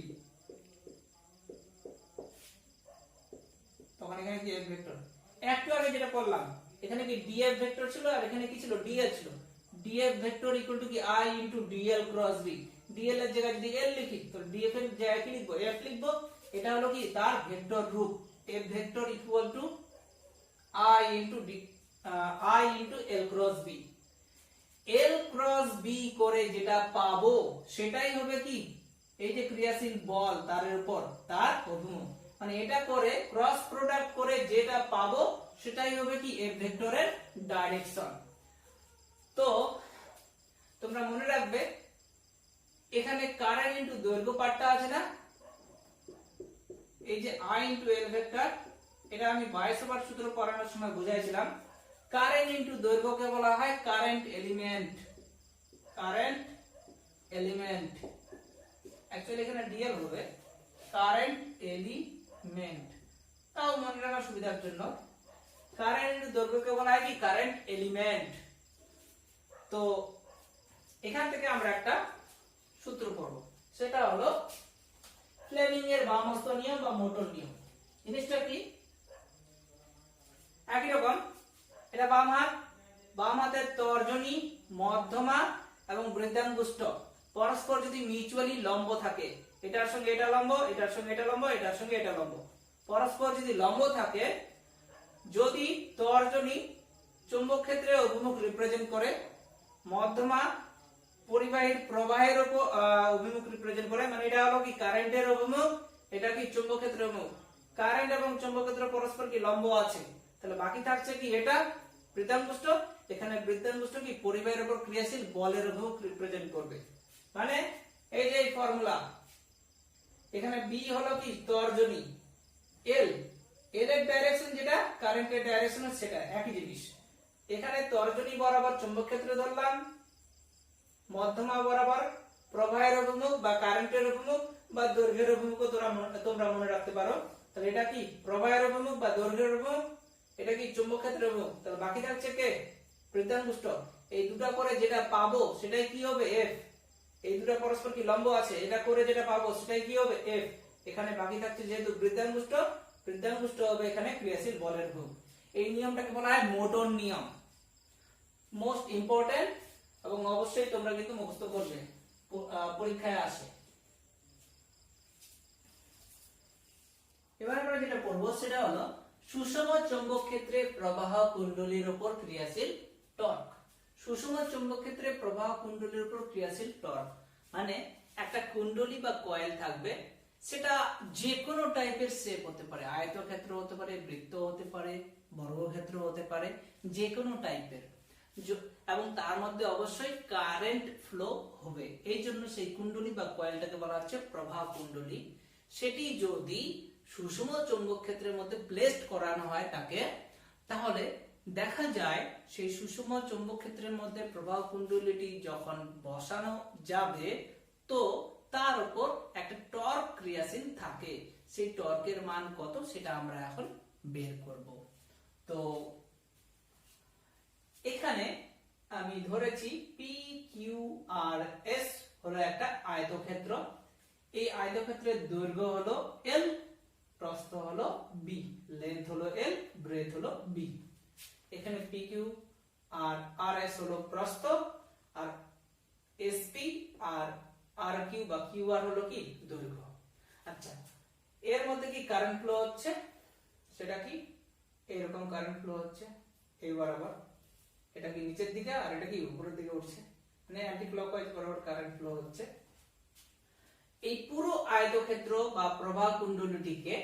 তখন এখানে কি F ভেক্টর, একটু আগে যেটা করলাম এখানে কি DF ভেক্টর ছিল আর এখানে কি ছিল DL ছিল, DF ভেক্টর ইকুয়াল টু কি I into DL cross B। DL এর জায়গায় যদি L লিখি তো DF এর জায়গায় কি লিখবো F লিখবো, এটা হলো কি তার ভেক্টর রূপ, F vector equal two I into L cross B। L cross B করে যেটা পাবো সেটাই হবে কি এই যে ক্রিয়াশীল বল তারের উপর তার অভিমুখ, মানে এটা করে ক্রস প্রোডাক্ট করে যেটা পাবো সেটাই হবে কি F ভেক্টরের ডাইরেকশন। তো তোমরা মনে রাখবে এখানে কারেন্ট ইনটু দৈর্ঘ্য পার্টটা আছে না, এই যে I ইনটু L ভেক্টর, এটা আমি 22 বার সূত্র পড়ানোর সময় বুঝাইছিলাম। কারেন্ট ইনটু দৈর্ঘ্যকে বলা হয় current element, current element, actually এখানে ডিএল হবে কারেন্ট এলিমেন্ট, তাও মনে রাখার সুবিধার জন্য কারেন্ট ইনটু দৈর্ঘ্যকে বলা হয় কি কারেন্ট এলিমেন্ট। তো এখান থেকে আমরা একটা সূত্র পড়ব, সেটা হলো ফ্লেমিং এর বামহস্ত নিয়ম বা মোটর নিয়ম। জিনিসটা কি একই রকম, এটা বাম হাতের তর্জনী, মধ্যমা এবং বৃদ্ধাঙ্গুষ্ঠ পরস্পর যদি মিউচুয়ালি লম্ব থাকে, এটার সঙ্গে এটা লম্ব, এটার সঙ্গে এটা লম্ব, এটার সঙ্গে এটা লম্ব, পরস্পর যদি লম্ব থাকে, যদি তর্জনী চুম্বক ক্ষেত্রে অভিমুখ রিপ্রেজেন্ট করে, মধ্যমা পরিবাহীর প্রবাহের উপর অভিমুখ রিপ্রেজেন্ট করে, মানে এটা হলো কি কারেন্টের অভিমুখ, এটা কি চুম্বক ক্ষেত্রের অভিমুখ, কারেন্ট এবং চুম্বক ক্ষেত্র পরস্পর কি লম্ব আছে, তাহলে বাকি থাকছে কি এটা বৃদ্ধাঙ্গুষ্ঠ, এখানে বৃদ্ধাঙ্গুষ্ঠ কি পরিবাহীর উপর ক্রিয়াশীল বলের অভিমুখ রিপ্রেজেন্ট করবে। মানে এই যে ফর্মুলা, এখানে বি হলো কি তর্জনী, এল এর ডাইরেকশন যেটা কারেন্টের ডাইরেকশন সেটা একই জিনিস, এখানে তর্জনী বরাবর চুম্বক ক্ষেত্র ধরলাম, মধ্যমা বরাবর প্রবাহের অভিমুখ বা কারেন্টের অভিমুখ বা দৈর্ঘ্যের অভিমুখ তোমরা মনে রাখতে পারো, তাহলে এটা কি প্রবাহের অভিমুখ বা দৈর্ঘ্যের অভিমুখ, এটা কি চুম্বক ক্ষেত্রের অভিমুখ, তাহলে বাকি থাকছে কে বৃদ্ধাঙ্গুষ্ঠ। এই দুটো করে যেটা পাবো সেটাই কি হবে এফ, এই দুটো পরস্পর কি লম্ব আছে, এটা করে যেটা পাবো সেটাই কি হবে এফ, এখানে বাকি থাকছে যেহেতু বৃদ্ধাঙ্গুষ্ঠ, বৃদ্ধাঙ্গুষ্ঠ হবে এখানে ক্রিয়াশীল বলের অভিমুখ। এই নিয়মটাকে বলা হয় মোটর নিয়ম, মোস্ট ইম্পর্টেন্ট এবং অবশ্যই তোমরা কিন্তু মুখস্থ করবে, পরীক্ষায় আসে। এবার আমরা যেটা পড়বো সেটা হলো সুষম চৌম্বক ক্ষেত্রে প্রবাহ কুণ্ডলীর উপর ক্রিয়াশীল টর্ক। সুষম চৌম্বক ক্ষেত্রে প্রবাহ কুণ্ডলীর উপর ক্রিয়াশীল টর্ক মানে একটা কুণ্ডলী বা কয়েল থাকবে, সেটা যে কোনো টাইপের শেপ হতে পারে, আয়তক্ষেত্র হতে পারে, বৃত্ত হতে পারে, বর্গক্ষেত্র হতে পারে, যে কোনো টাইপের, এবং তার মধ্যে অবশ্যই কারেন্ট ফ্লো হবে। এই জন্য সেই কুণ্ডলী বা কয়েলটাকে বলা হচ্ছে প্রবাহ কুণ্ডলী। সেটি যদি সুষম চৌম্বক ক্ষেত্রের মধ্যে প্লেসড করানো হয় তাকে, তাহলে দেখা যায় সেই সুষম চৌম্বক ক্ষেত্রের মধ্যে প্রবাহ কুণ্ডলীটি যখন বসানো যাবে তো তার উপর একটা টর্ক ক্রিয়াশীল থাকে। সেই টর্কের মান কত সেটা আমরা এখন বের করব। তো এখানে আমি ধরেছি পি কিউ আর এস হলো একটা আয়তক্ষেত্র। এই আয়তক্ষেত্রের দৈর্ঘ্য হলো এল, প্রস্থ হলো বি, লেন্থ হলো এল, ব্রেথ হলো বি। এখানে পি কিউ আর আর এস হলো প্রস্থ, আর এস পি আর আর কিউ বা কিউ আর হলো কি দৈর্ঘ্য। আচ্ছা, এর মধ্যে কি কারেন্ট ফ্লো হচ্ছে, সেটা কি এরকম কারেন্ট ফ্লো হচ্ছে এই বরাবর, এটা কি নিচের দিকে আর এটা কি উপরের দিকে উঠছে, মানে অ্যান্টি ক্লকওয়াইজ বরাবর কারেন্ট ফ্লো হচ্ছে। এই পুরো আয়তক্ষেত্র বা প্রবাহ কুণ্ডলীটিকে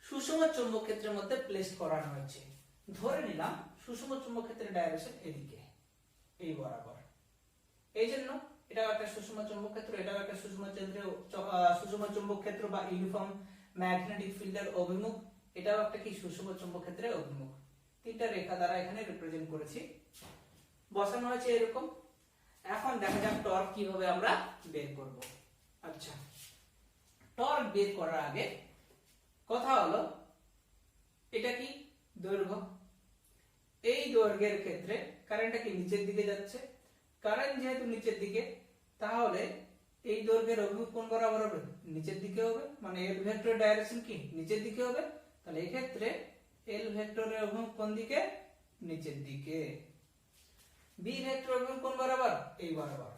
সুষম চৌম্বক ক্ষেত্রের মধ্যে প্লেস করানো হয়েছে। ধরে নিলাম সুষম চৌম্বক ক্ষেত্রের ডাইরেকশন এদিকে এই বরাবর, এই জন্য এটা একটা সুষম চৌম্বক ক্ষেত্র, এটা একটা সুষম চৌম্বক ক্ষেত্র বা ইউনিফর্ম ম্যাগনেটিক ফিল্ডের অভিমুখ, এটাও একটা কি সুষম চৌম্বক ক্ষেত্রের অভিমুখ। তিনটা রেখা দ্বারা এখানে রিপ্রেজেন্ট করেছি, বসানো হয়েছে এরকম। এখন দেখা যাক টর্ক কিভাবে আমরা বের করব। আচ্ছা, টর্ক বের করার আগে কথা হলো এটা কি দৈর্ঘ্য, এই দৈর্ঘ্যের ক্ষেত্রে কারেন্টটা কি নিচের দিকে যাচ্ছে, কারেন্ট যেহেতু নিচের দিকে তাহলে এই দৈর্ঘ্যের অভিমুখ কোন বরাবর হবে, নিচের দিকে হবে, মানে এল ভেক্টর ডাইরেকশন কি নিচের দিকে হবে। তাহলে এই ক্ষেত্রে এল ভেক্টরের অভিমুখ কোন দিকে, নিচের দিকে। বি ভেক্টর অভিমুখ কোন বরাবর, এই বরাবর।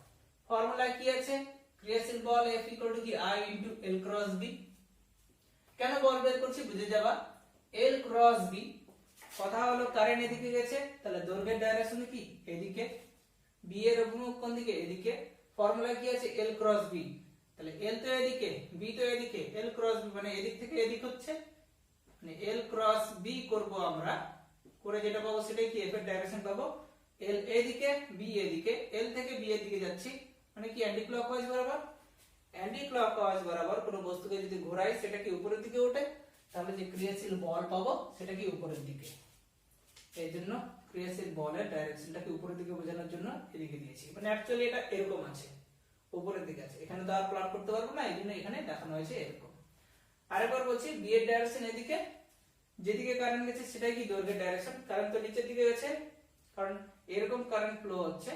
ফর্মুলা কি আছে, ক্রিয়াশীল বল F = কি I * L × B। কেন বল বের করছি বুঝে যাবা। L × B, কথা হলো কারেন্ট এদিকে গেছে, তাহলে দৈর্ঘ্যের ডাইরেকশন কি এদিকে, B এর অভিমুখ কোন দিকে, এদিকে। ফর্মুলা কি আছে L × B, তাহলে L তো এদিকে, B তো এদিকে, L × B মানে এদিক থেকে এদিক হচ্ছে, মানে L × B করব আমরা, করে যেটা পাবো সেটাই কি F এর ডাইরেকশন পাবো। L এদিকে, B এদিকে, L থেকে B এর দিকে যাচ্ছি, মানে কি অ্যান্টি ক্লকওয়াইজ বরাবর। অ্যান্টি ক্লকওয়াইজ বরাবর কোনো বস্তুকে যদি ঘোরাই সেটা কি উপরের দিকে ওঠে, তাহলে যে ক্রিয়াশীল বল পাবো সেটা কি উপরের দিকে। এই জন্য ক্রিয়াশীল বলের ডাইরেকশনটাকে উপরের দিকে বোঝানোর জন্য এদিকে দিয়েছি, মানে অ্যাকচুয়ালি এটা এরকম আছে, উপরের দিকে আছে, এখানে তো আর প্লট করতে পারবো না, এই জন্য এখানে দেখানো হয়েছে এরকম। আরেকবার বলছি, বি এর ডাইরেকশন এদিকে, যেদিকে কারেন্ট গেছে সেটাই কি দৈর্ঘ্যের ডাইরেকশন, কারেন্ট তো নিচের দিকে গেছে, কারণ এরকম কারেন্ট ফ্লো হচ্ছে,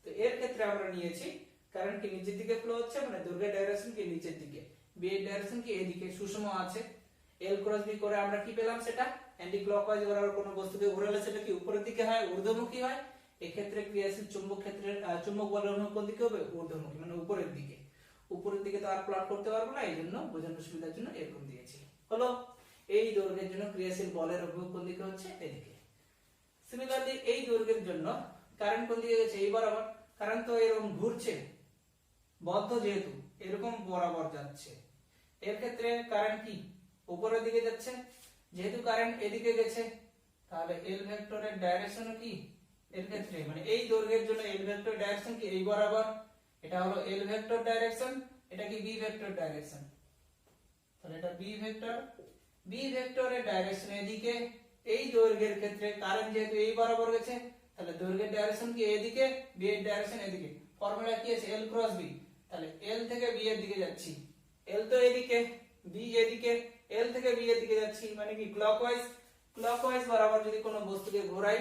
তো এর ক্ষেত্রে আমরা নিয়েছি কারেন্ট কি নিচের দিকে ফ্লো হচ্ছে, মানে দৈর্ঘ্যের ডাইরেকশন কি নিচের দিকে, বি এর ডাইরেকশন কি এদিকে সুষম আছে। L × B করে আমরা কি পেলাম, সেটা অ্যান্টি ক্লকওয়াইজ বরাবর কোনো বস্তুকে ঘোরালে সেটা কি উপরের দিকে হয়, ঊর্ধ্বমুখী হয়। এই ক্ষেত্রে ক্রিয়াশীল চুম্বক ক্ষেত্রের চুম্বক বলের অভিমুখ কোন দিকে হবে, ঊর্ধ্বমুখী, মানে উপরের দিকে। উপরের দিকে তো আর প্লট করতে পারবো না, এই জন্য বোঝানোর সুবিধার জন্য এরকম দিয়েছি। হলো, এই দৈর্ঘ্যের জন্য ক্রিয়াশীল বলের অভিমুখ কোন দিকে হচ্ছে, এদিকে। সিমিলারলি এই দৈর্ঘ্যের জন্য কারেন্ট কোন দিকে গেছে, এই বরাবর, কারেন্ট তো এরকম ঘুরছে, বদ্ধ যেহেতু এরকম বরাবর যাচ্ছে, এর ক্ষেত্রে কারেন্ট কি উপরের দিকে যাচ্ছে, যেহেতু কারেন্ট এদিকে গেছে তাহলে এল ভেক্টরের ডাইরেকশন কি এর ক্ষেত্রে, মানে এই দৈর্ঘ্যের জন্য এল ভেক্টর ডাইরেকশন কি এই বরাবর, এটা হলো এল ভেক্টর ডাইরেকশন, এটা কি বি ভেক্টর ডাইরেকশন, তাহলে এটা বি ভেক্টরের ডাইরেকশন এদিকে। এই দৈর্ঘ্যের ক্ষেত্রে কারেন্ট যেহেতু এই বরাবর গেছে তাহলে দৈর্ঘ্যের ডাইরেকশন কি এদিকে, বি এর ডাইরেকশন এদিকে। ফর্মুলা কি আছে L × B, তাহলে L থেকে B এর দিকে যাচ্ছি, L তো এদিকে, B এদিকে, L থেকে B এর দিকে যাচ্ছি, মানে কি ক্লকওয়াইজ বরাবর যদি কোনো বস্তুকে ঘোরাই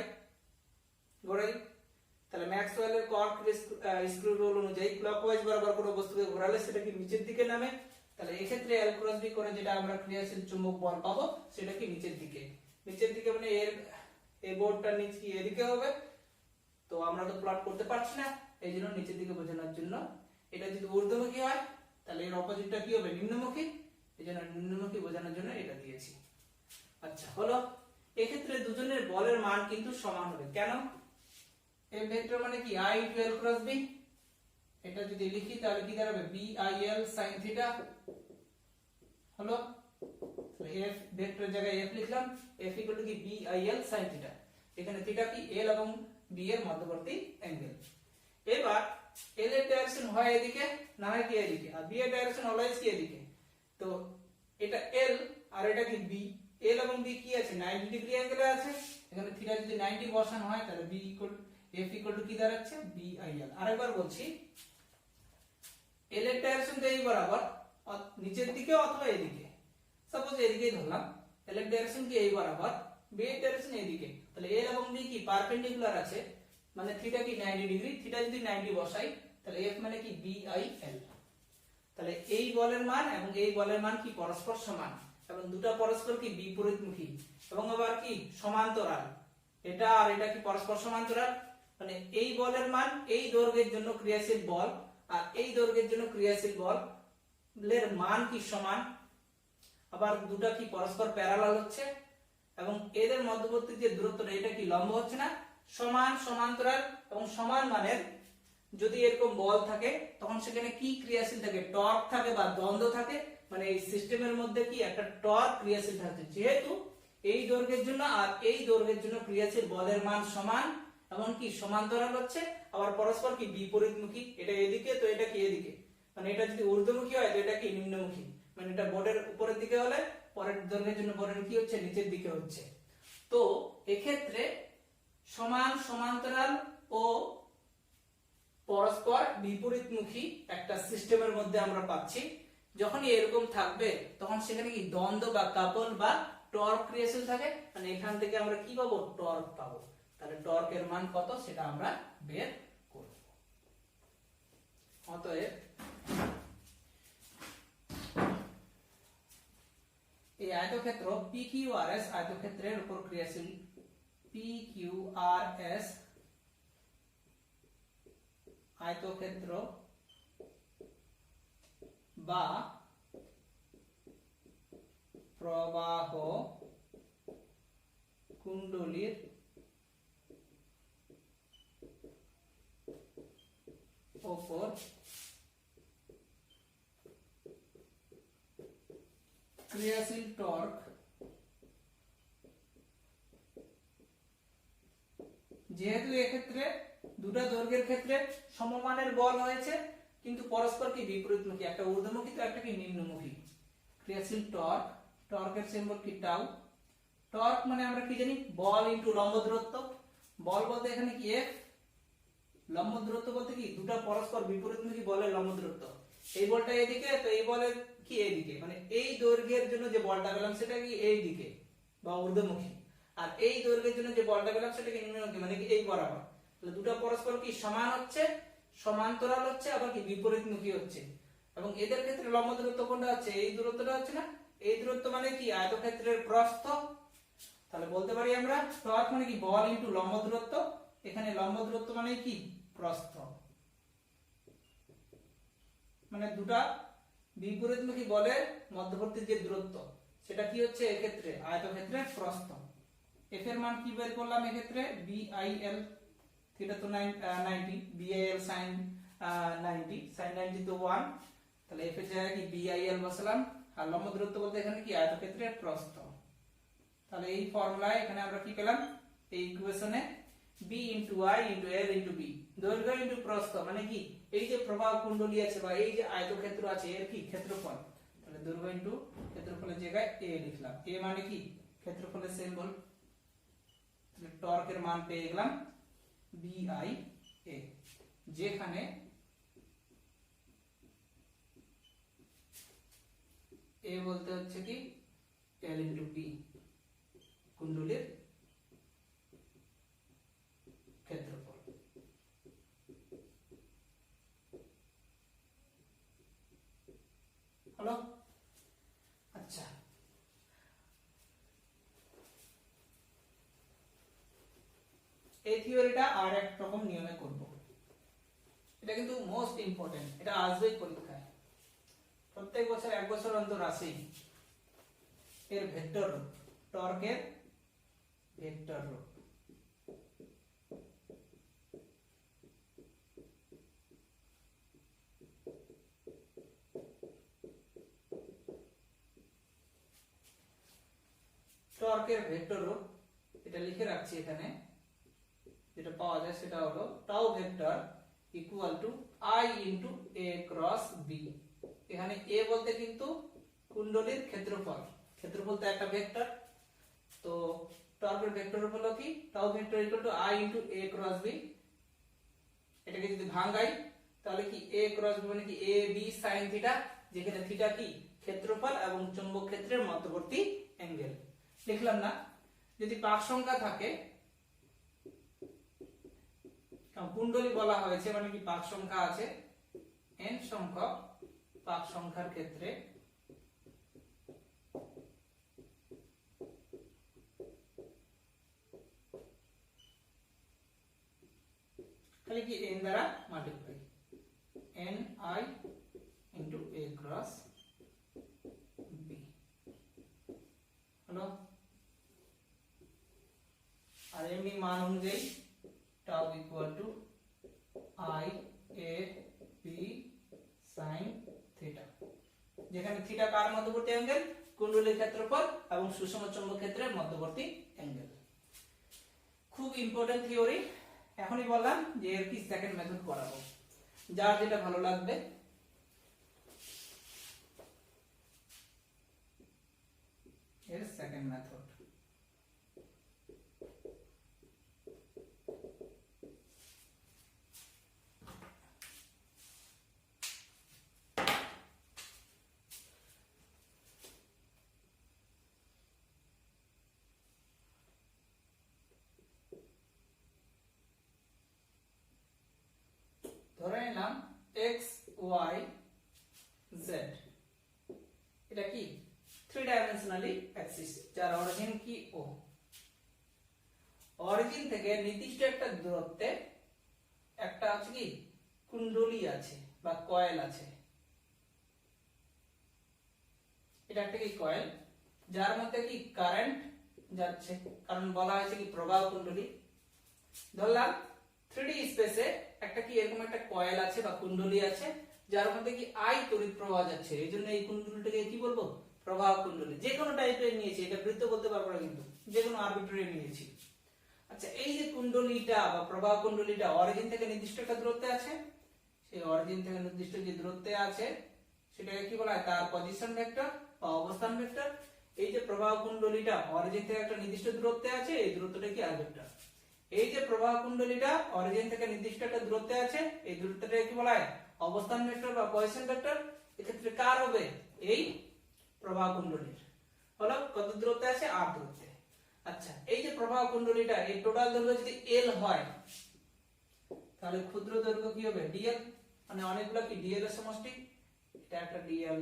তাহলে ম্যাক্সওয়েলের কর্ক স্ক্রু রুল অনুযায়ী ক্লকওয়াইজ বরাবর কোনো বস্তুকে ঘোরালে সেটা কি নিচের দিকে নামে, তাহলে এই ক্ষেত্রে L × B করে যেটা আমরা ক্রিয়াশীল চুম্বক বল পাবো সেটা কি নিচের দিকে মানে এর এই বোর্ডটা নিচে কি এদিকে হবে, তো আমরা তো প্লট করতে পারছি না, এই জন্য নিচের দিকে বোঝানোর জন্য। এটা যদি ঊর্ধ্বমুখী হয় তাহলে এর অপোজিটটা কি হবে, নিম্নমুখী, এই জন্য নিম্নমুখী বোঝানোর জন্য এটা দিয়েছি। আচ্ছা, হলো, এক্ষেত্রে দুজনের বলের মান কিন্তু সমান হবে। কেন, এই ভেক্টর মানে কি I * L × B, এটা যদি লিখি তাহলে কি দাঁড়াবে BIL sin θ, হলো, এফ ভেক্টরের জায়গায় এফ লিখলাম, এফ ইকুয়াল টু কি B I L sin theta. এখানে থিটা কি এল এবং বি এর মধ্যবর্তী অ্যাঙ্গেল। এবার এল এর ডাইরেকশন হয় এদিকে না হয় কি এদিকে, আর বি এর ডাইরেকশন অলওয়েজ কি এদিকে। তো এটা এল আর এটা কি বি, এল এবং বি কি আছে 90 ডিগ্রি অ্যাঙ্গেলে আছে। এখানে থিটা যদি 90 বসানো হয় তাহলে B equal F equal to কি দাঁড়াচ্ছে বি আই এল। আরেকবার বলছি, এল এর ডাইরেকশন তো এই বরাবর নিচের দিকে অথবা এদিকে, সাপোজ এদিকেই ধরলাম, এল এর ডাইরেকশন কি এই বরাবর, বি এর ডাইরেকশন এদিকে, তাহলে এল এবং বি কি পারপেন্ডিকুলার আছে, মানে থিটা কি 90 ডিগ্রি, থিটা যদি 90 বসাই তাহলে এফ মানে কি বি আই এল। তাহলে এই বলের মান এবং এই বলের মান কি পরস্পর সমান, এবং দুটো পরস্পর কি বিপরীতমুখী এবং আবার কি সমান্তরাল। এটা আর এটা কি পরস্পর সমান্তরাল, মানে এই বলের মান এই দৈর্ঘ্যের জন্য ক্রিয়াশীল বল আর এই দৈর্ঘ্যের জন্য ক্রিয়াশীল বলের মান কি সমান, আবার দুটো কি পরস্পর প্যারালাল হচ্ছে, এবং এদের মধ্যবর্তী যে দূরত্বটা এটা কি লম্ব হচ্ছে না, সমান সমান্তরাল এবং সমান মানের। যদি এরকম বল থাকে তখন সেখানে কি ক্রিয়াশীল থাকে, টর্ক থাকে বা দ্বন্দ্ব থাকে, মানে এই সিস্টেমের মধ্যে কি একটা টর্ক ক্রিয়াশীল থাকে। যেহেতু এই দৈর্ঘ্যের জন্য আর এই দৈর্ঘ্যের জন্য ক্রিয়াশীল বলের মান সমান, এমনকি সমান্তরাল হচ্ছে, আবার পরস্পর কি বিপরীতমুখী, এটা এদিকে তো এটা কি এদিকে, মানে এটা যদি ঊর্ধ্বমুখী হয় তো এটা কি নিম্নমুখী, মানে এটা বোর্ডের উপরের দিকে হলে পরের দৈর্ঘ্যের জন্য বোর্ডের কি হচ্ছে নিচের দিকে হচ্ছে। তো এক্ষেত্রে সমান সমান্তরাল ও পরস্পর বিপরীতমুখী একটা সিস্টেমের মধ্যে আমরা পাচ্ছি। যখনই এরকম থাকবে তখন সেখানে কি দ্বন্দ্ব বা কাপল বা টর্ক ক্রিয়াশীল থাকে, মানে এখান থেকে আমরা কি পাবো টর্ক পাবো। তাহলে টর্কের মান কত সেটা আমরা বের করব। অতএব এই আয়তক্ষেত্র PQRS আয়তক্ষেত্রের উপর ক্রিয়াশীল PQRS আয়তক্ষেত্র বা প্রবাহ কুণ্ডলীর উপর ক্রিয়াশীল টর্ক যেহেতু এক্ষেত্রে দুটো দৈর্ঘ্যের ক্ষেত্রে সমমানের বল হয়েছে কিন্তু পরস্পর কি বিপরীতমুখী, একটা ঊর্ধ্বমুখী তো একটা কি নিম্নমুখী। ক্রিয়াশীল টর্ক, টর্কের সিম্বল কি টাউ। টর্ক মানে আমরা কি জানি বল ইনটু লম্ব দূরত্ব, বল বলতে এখানে কি এফ, লম্ব দূরত্ব বলতে কি দুটো পরস্পর বিপরীতমুখী বলের লম্ব দূরত্ব। এই বলটা এদিকে তো এই বলের কি এইদিকে, মানে এই দৈর্ঘ্যের জন্য যে বলটা পেলাম সেটা কি এই দিকে বা ঊর্ধ্বমুখী, আর এই দৈর্ঘ্যের জন্য যে বলটা পেলাম সেটা কি নিম্নমুখী, মানে কি এই বরাবর। তাহলে দুটো পরস্পর কি সমান হচ্ছে, সমান্তরাল হচ্ছে, আবার কি বিপরীতমুখী হচ্ছে। এবং এদের ক্ষেত্রে লম্ব দূরত্ব কোনটা হচ্ছে, এই দূরত্বটা হচ্ছে না, এই দূরত্ব মানে কি আয়তক্ষেত্রের প্রস্থ। তাহলে বলতে পারি আমরা টর্ক মানে কি বল ইনটু লম্ব দূরত্ব, এখানে লম্ব দূরত্ব মানে কি প্রস্থ, মানে দুটা বিপরীতমুখী বলের মধ্যবর্তী যে দূরত্ব সেটা কি হচ্ছে এক্ষেত্রে আয়তক্ষেত্রের প্রস্থ। এফ এর মান কি বের করলাম এক্ষেত্রে বিআইএল, থিটা তো 90, বিআইএল sin 90, sin 90 তো 1, তাহলে এফ এর জায়গায় কি বিআইএল বসালাম, আর লম্ব দূরত্ব বলতে এখানে কি আয়তক্ষেত্রের প্রস্থ। তাহলে এই ফর্মুলায় এখানে আমরা কি পেলাম, এই ইকুয়েশনে b into i into l into b, দৈর্ঘ্য ইনটু প্রস্থ মানে কি এই যে প্রবাহ কুণ্ডলী আছে বা এই যে আয়তক্ষেত্র আছে এর কি ক্ষেত্রফল। তাহলে দৈর্ঘ্য ইনটু ক্ষেত্রফলের জায়গায় a লিখলাম, a মানে কি ক্ষেত্রফলের সিম্বল। তাহলে টর্কের মান পেয়ে গেলাম BI A, যেখানে a বলতে হচ্ছে কি l ইনটু b, কুণ্ডলীর ক্ষেত্রফল। হলো? আচ্ছা, এই থিওরিটা আর এক রকম নিয়মে করব। এটা কিন্তু মোস্ট ইম্পর্টেন্ট, এটা আসবেই পরীক্ষায়, প্রত্যেক বছর এক বছর অন্তর আসেই। এর ভেক্টর রূপ, টর্কের ভেক্টর রূপ। টর্কের ভেক্টরও এটা লিখে রাখছি এখানে, যেটা পাওয়া যায় সেটা হলো tau vector equal two I into A cross B। এখানে A বলতে কিন্তু কুণ্ডলীর ক্ষেত্রফল, ক্ষেত্রফল তো একটা ভেক্টর, তো টর্কের ভেক্টর হলো কি tau vector equal two I into A cross B। এটাকে যদি ভাঙাই তাহলে কি A ক্রস B মানে কি A B sin থিটা, যেখানে থিটা কি ক্ষেত্রফল এবং চৌম্বক ক্ষেত্রের মধ্যবর্তী অ্যাঙ্গেল। লিখলাম না? যদি পাক সংখ্যা থাকে, কুণ্ডলী বলা হয়েছে মানে কি পাক সংখ্যা আছে n সংখ্যক পাক সংখ্যার ক্ষেত্রে খালি কি n দ্বারা multiply, n I into A cross B হলো। আর এমনি মান অনুযায়ী tau equal to I A B sin theta, যেখানে থিটা কার মধ্যবর্তী অ্যাঙ্গেল, কুণ্ডলীর ক্ষেত্রফল এবং সুষম চৌম্বক ক্ষেত্রের মধ্যবর্তী অ্যাঙ্গেল। খুব ইম্পর্টেন্ট থিওরি। এখনই বললাম যে এর কি সেকেন্ড মেথড করাবো, যার যেটা ভালো লাগবে। এর সেকেন্ড মেথড ধরে নিলাম x y z, এটা কি থ্রি ডাইমেনশনালি অ্যাক্সিস, যার অরিজিন কি ও। অরিজিন থেকে নির্দিষ্ট একটা দূরত্বে একটা আছে কি কুণ্ডলী আছে বা কয়েল আছে, এটা একটা কি কয়েল যার মধ্যে কি কারেন্ট যাচ্ছে, কারণ বলা হয়েছে কি প্রবাহ কুণ্ডলী। ধরলাম 3D স্পেসে একটা কি এরকম একটা কয়েল আছে বা কুণ্ডলী আছে, যার মধ্যে কি I তড়িৎ প্রবাহ যাচ্ছে, এই জন্য এই কুণ্ডলীটাকে কি বলবো প্রবাহ কুণ্ডলী। যে কোনো টাইপের নিয়েছি, এটা বৃত্ত বলতে পারবো না কিন্তু, যে কোনো আরবিট্রারি নিয়েছি। আচ্ছা, এই যে কুণ্ডলীটা বা প্রবাহ কুণ্ডলীটা অরিজিন থেকে নির্দিষ্ট একটা দূরত্বে আছে, সেই অরিজিন থেকে নির্দিষ্ট যে দূরত্বে আছে সেটাকে কি বলা হয় তার পজিশন ভেক্টর বা অবস্থান ভেক্টর। এই যে প্রবাহ কুণ্ডলীটা অরিজিন থেকে একটা নির্দিষ্ট দূরত্বে আছে, এই দূরত্বটা কি আর ভেক্টর। এই যে প্রবাহ কুণ্ডলীটা অরিজিন থেকে নির্দিষ্ট একটা দূরত্বে আছে, এই দূরত্বটাকে কি বলা হয় অবস্থান ভেক্টর বা পজিশন ভেক্টর। এক্ষেত্রে কার হবে এই প্রবাহ কুণ্ডলীর, হলো কত দূরত্বে আছে r দূরত্বে। আচ্ছা, এই যে প্রবাহ কুণ্ডলীটা এই টোটাল দৈর্ঘ্য যদি l হয়, তাহলে ক্ষুদ্র দৈর্ঘ্য কি হবে dl, মানে অনেকগুলো কি dl এর সমষ্টি। এটা একটা dl,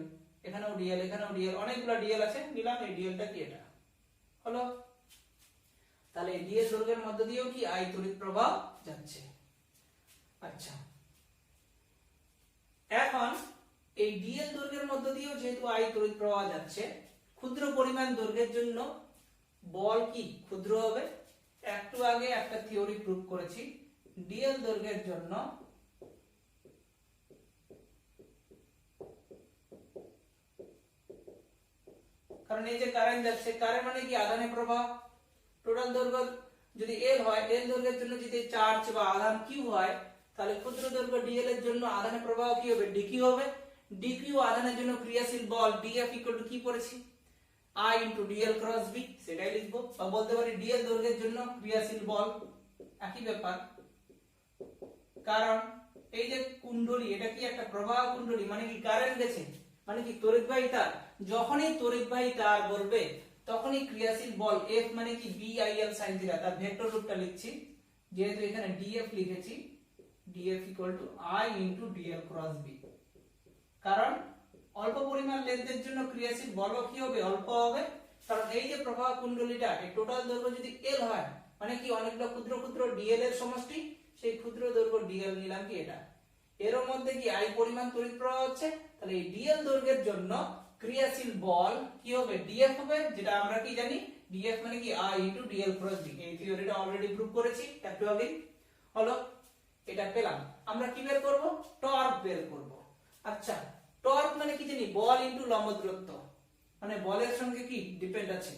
এখানেও dl, এখানেও dl, অনেকগুলো dl আছে, নিলাম এই dlটা কি এটা হলো। তাহলে এই dl দৈর্ঘ্যের মধ্য দিয়েও কি I তড়িৎ প্রবাহ যাচ্ছে। আচ্ছা, এখন এই dl দৈর্ঘ্যের মধ্য দিয়েও যেহেতু I তড়িৎ প্রবাহ যাচ্ছে, ক্ষুদ্র পরিমাণ দৈর্ঘ্যের জন্য বল কি ক্ষুদ্র হবে। একটু আগে একটা থিওরি প্রুভ করেছি, dl দৈর্ঘ্যের জন্য কারণ এই যে কারেন্ট যাচ্ছে, কারেন্ট মানে কি আধানের প্রবাহ। টোটাল দৈর্ঘ্য যদি l হয়, l দৈর্ঘ্যের জন্য যদি চার্জ বা আধান q হয়, তাহলে ক্ষুদ্র দৈর্ঘ্য dl এর জন্য আধানের প্রবাহ কি হবে dq হবে। dq আধানের জন্য ক্রিয়াশীল বল dF কি পড়েছি I dl ক্রস b, সেটাই লিখবো। বা বলতে পারি dl দৈর্ঘ্যের জন্য ক্রিয়াশীল বল, একই ব্যাপার। কারণ এই যে কুণ্ডলী এটা কি একটা প্রবাহ কুণ্ডলী, মানে কি কারেন্ট গেছে, মানে কি তড়িৎবাহী তার। যখনই তড়িৎবাহী তার বলবে তখনই ক্রিয়াশীল বল F মানে কি BIL sin থিটা, তার ভেক্টর রূপটা লিখছি, যেহেতু এখানে dF লিখেছি, dF I dl cross b। কারণ অল্প পরিমাণ লেন্থের জন্য ক্রিয়াশীল বল কি হবে অল্প হবে। কারণ এই যে প্রবাহ কুণ্ডলীটা এই টোটাল দৈর্ঘ্য যদি l হয়, মানে কি অনেকগুলো ক্ষুদ্র ক্ষুদ্র dl এর সমষ্টি, সেই ক্ষুদ্র দৈর্ঘ্য dl নিলাম কি এটা, এর মধ্যে কি I পরিমাণ তড়িৎ প্রবাহ হচ্ছে। তাহলে এই dl দৈর্ঘ্যের জন্য ক্রিয়াশীল বল কি হবে dF হবে, যেটা আমরা কি জানি dF মানে কি I dl ক্রস b। এই থিওরিটা অলরেডি প্রুভ করেছি একটু আগে হলো। এটা পেলাম, আমরা কি বের করব টর্ক বের করব। আচ্ছা, টর্ক মানে কি জানি বল ইনটু লম্ব দূরত্ব, মানে বলের সঙ্গে কি ডিপেন্ড আছে,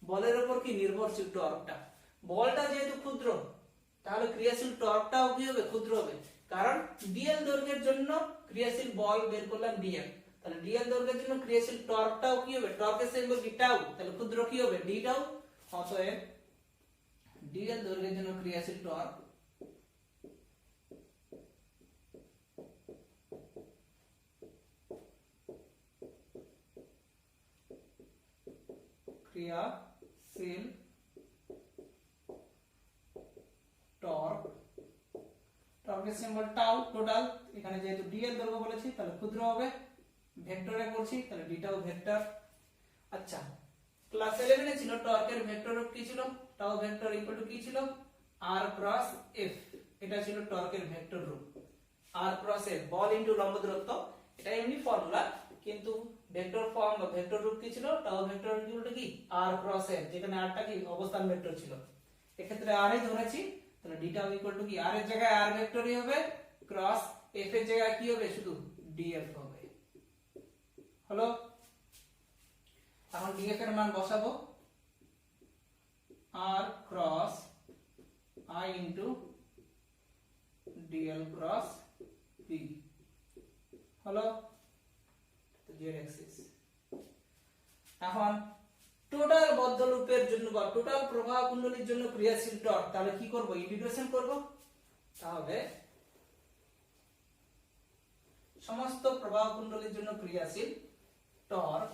বলের উপর কি নির্ভরশীল টর্কটা। বলটা যেহেতু ক্ষুদ্র তাহলে ক্রিয়াশীল টর্কটাও কি হবে, ক্ষুদ্র হবে। কারণ ডিএল দৈর্ঘ্যের জন্য ক্রিয়াশীল বল বের করলাম ডিএল, তাহলে ডিএল দৈর্ঘ্যের জন্য ক্রিয়াশীল টর্কটাও কি হবে, টর্কের সিম্বল কি টাউ, তাহলে ক্ষুদ্র কি হবে ডি টাউ। অতএব ডিএল দৈর্ঘ্যের জন্য ক্রিয়াশীল টর্ক ক্রিয়াশীল টর্ক, টর্কের সিম্বল টাউ টোটাল, এখানে যেহেতু ডিএল দৈর্ঘ্য বলেছি তাহলে ক্ষুদ্র হবে, ভেক্টরে করছি তাহলে ডি টাউ ভেক্টর। আচ্ছা ক্লাস 11 এ ছিল টর্কের ভেক্টর রূপ কি ছিল, টাউ ভেক্টর ইকুয়াল টু কি ছিল, আর ক্রস এফ, এটা ছিল টর্কের ভেক্টর রূপ। আর ক্রস এফ বল ইনটু লম্ব দূরত্ব, এটা এমনি ফর্মুলা, কিন্তু ভেক্টর ফর্ম বা ভেক্টর রূপ কি ছিল, টাউ ভেক্টর ইকুয়াল টু কি আর ক্রস এফ, যেখানে আরটা কি অবস্থান ভেক্টর ছিল, এক্ষেত্রে আর এ ধরেছি, তাহলে ডি টাউ ইকুয়াল টু কি আর এর জায়গায় আর ভেক্টরই হবে, ক্রস এফ এর জায়গায় কি হবে শুধু ডিএফ হবে। হলো, এখন ডিএফ এর মান বসাবো, r cross I into DL cross B. হলো, তো জেড অ্যাক্সিস। এখন টোটাল বদ্ধ লুপের জন্য বা টোটাল প্রবাহ কুণ্ডলীর জন্য ক্রিয়াশীল টর্ক, তাহলে কি করব, ইন্টিগ্রেশন করব। তাহলে সমস্ত প্রবাহ কুণ্ডলীর জন্য ক্রিয়াশীল টর্ক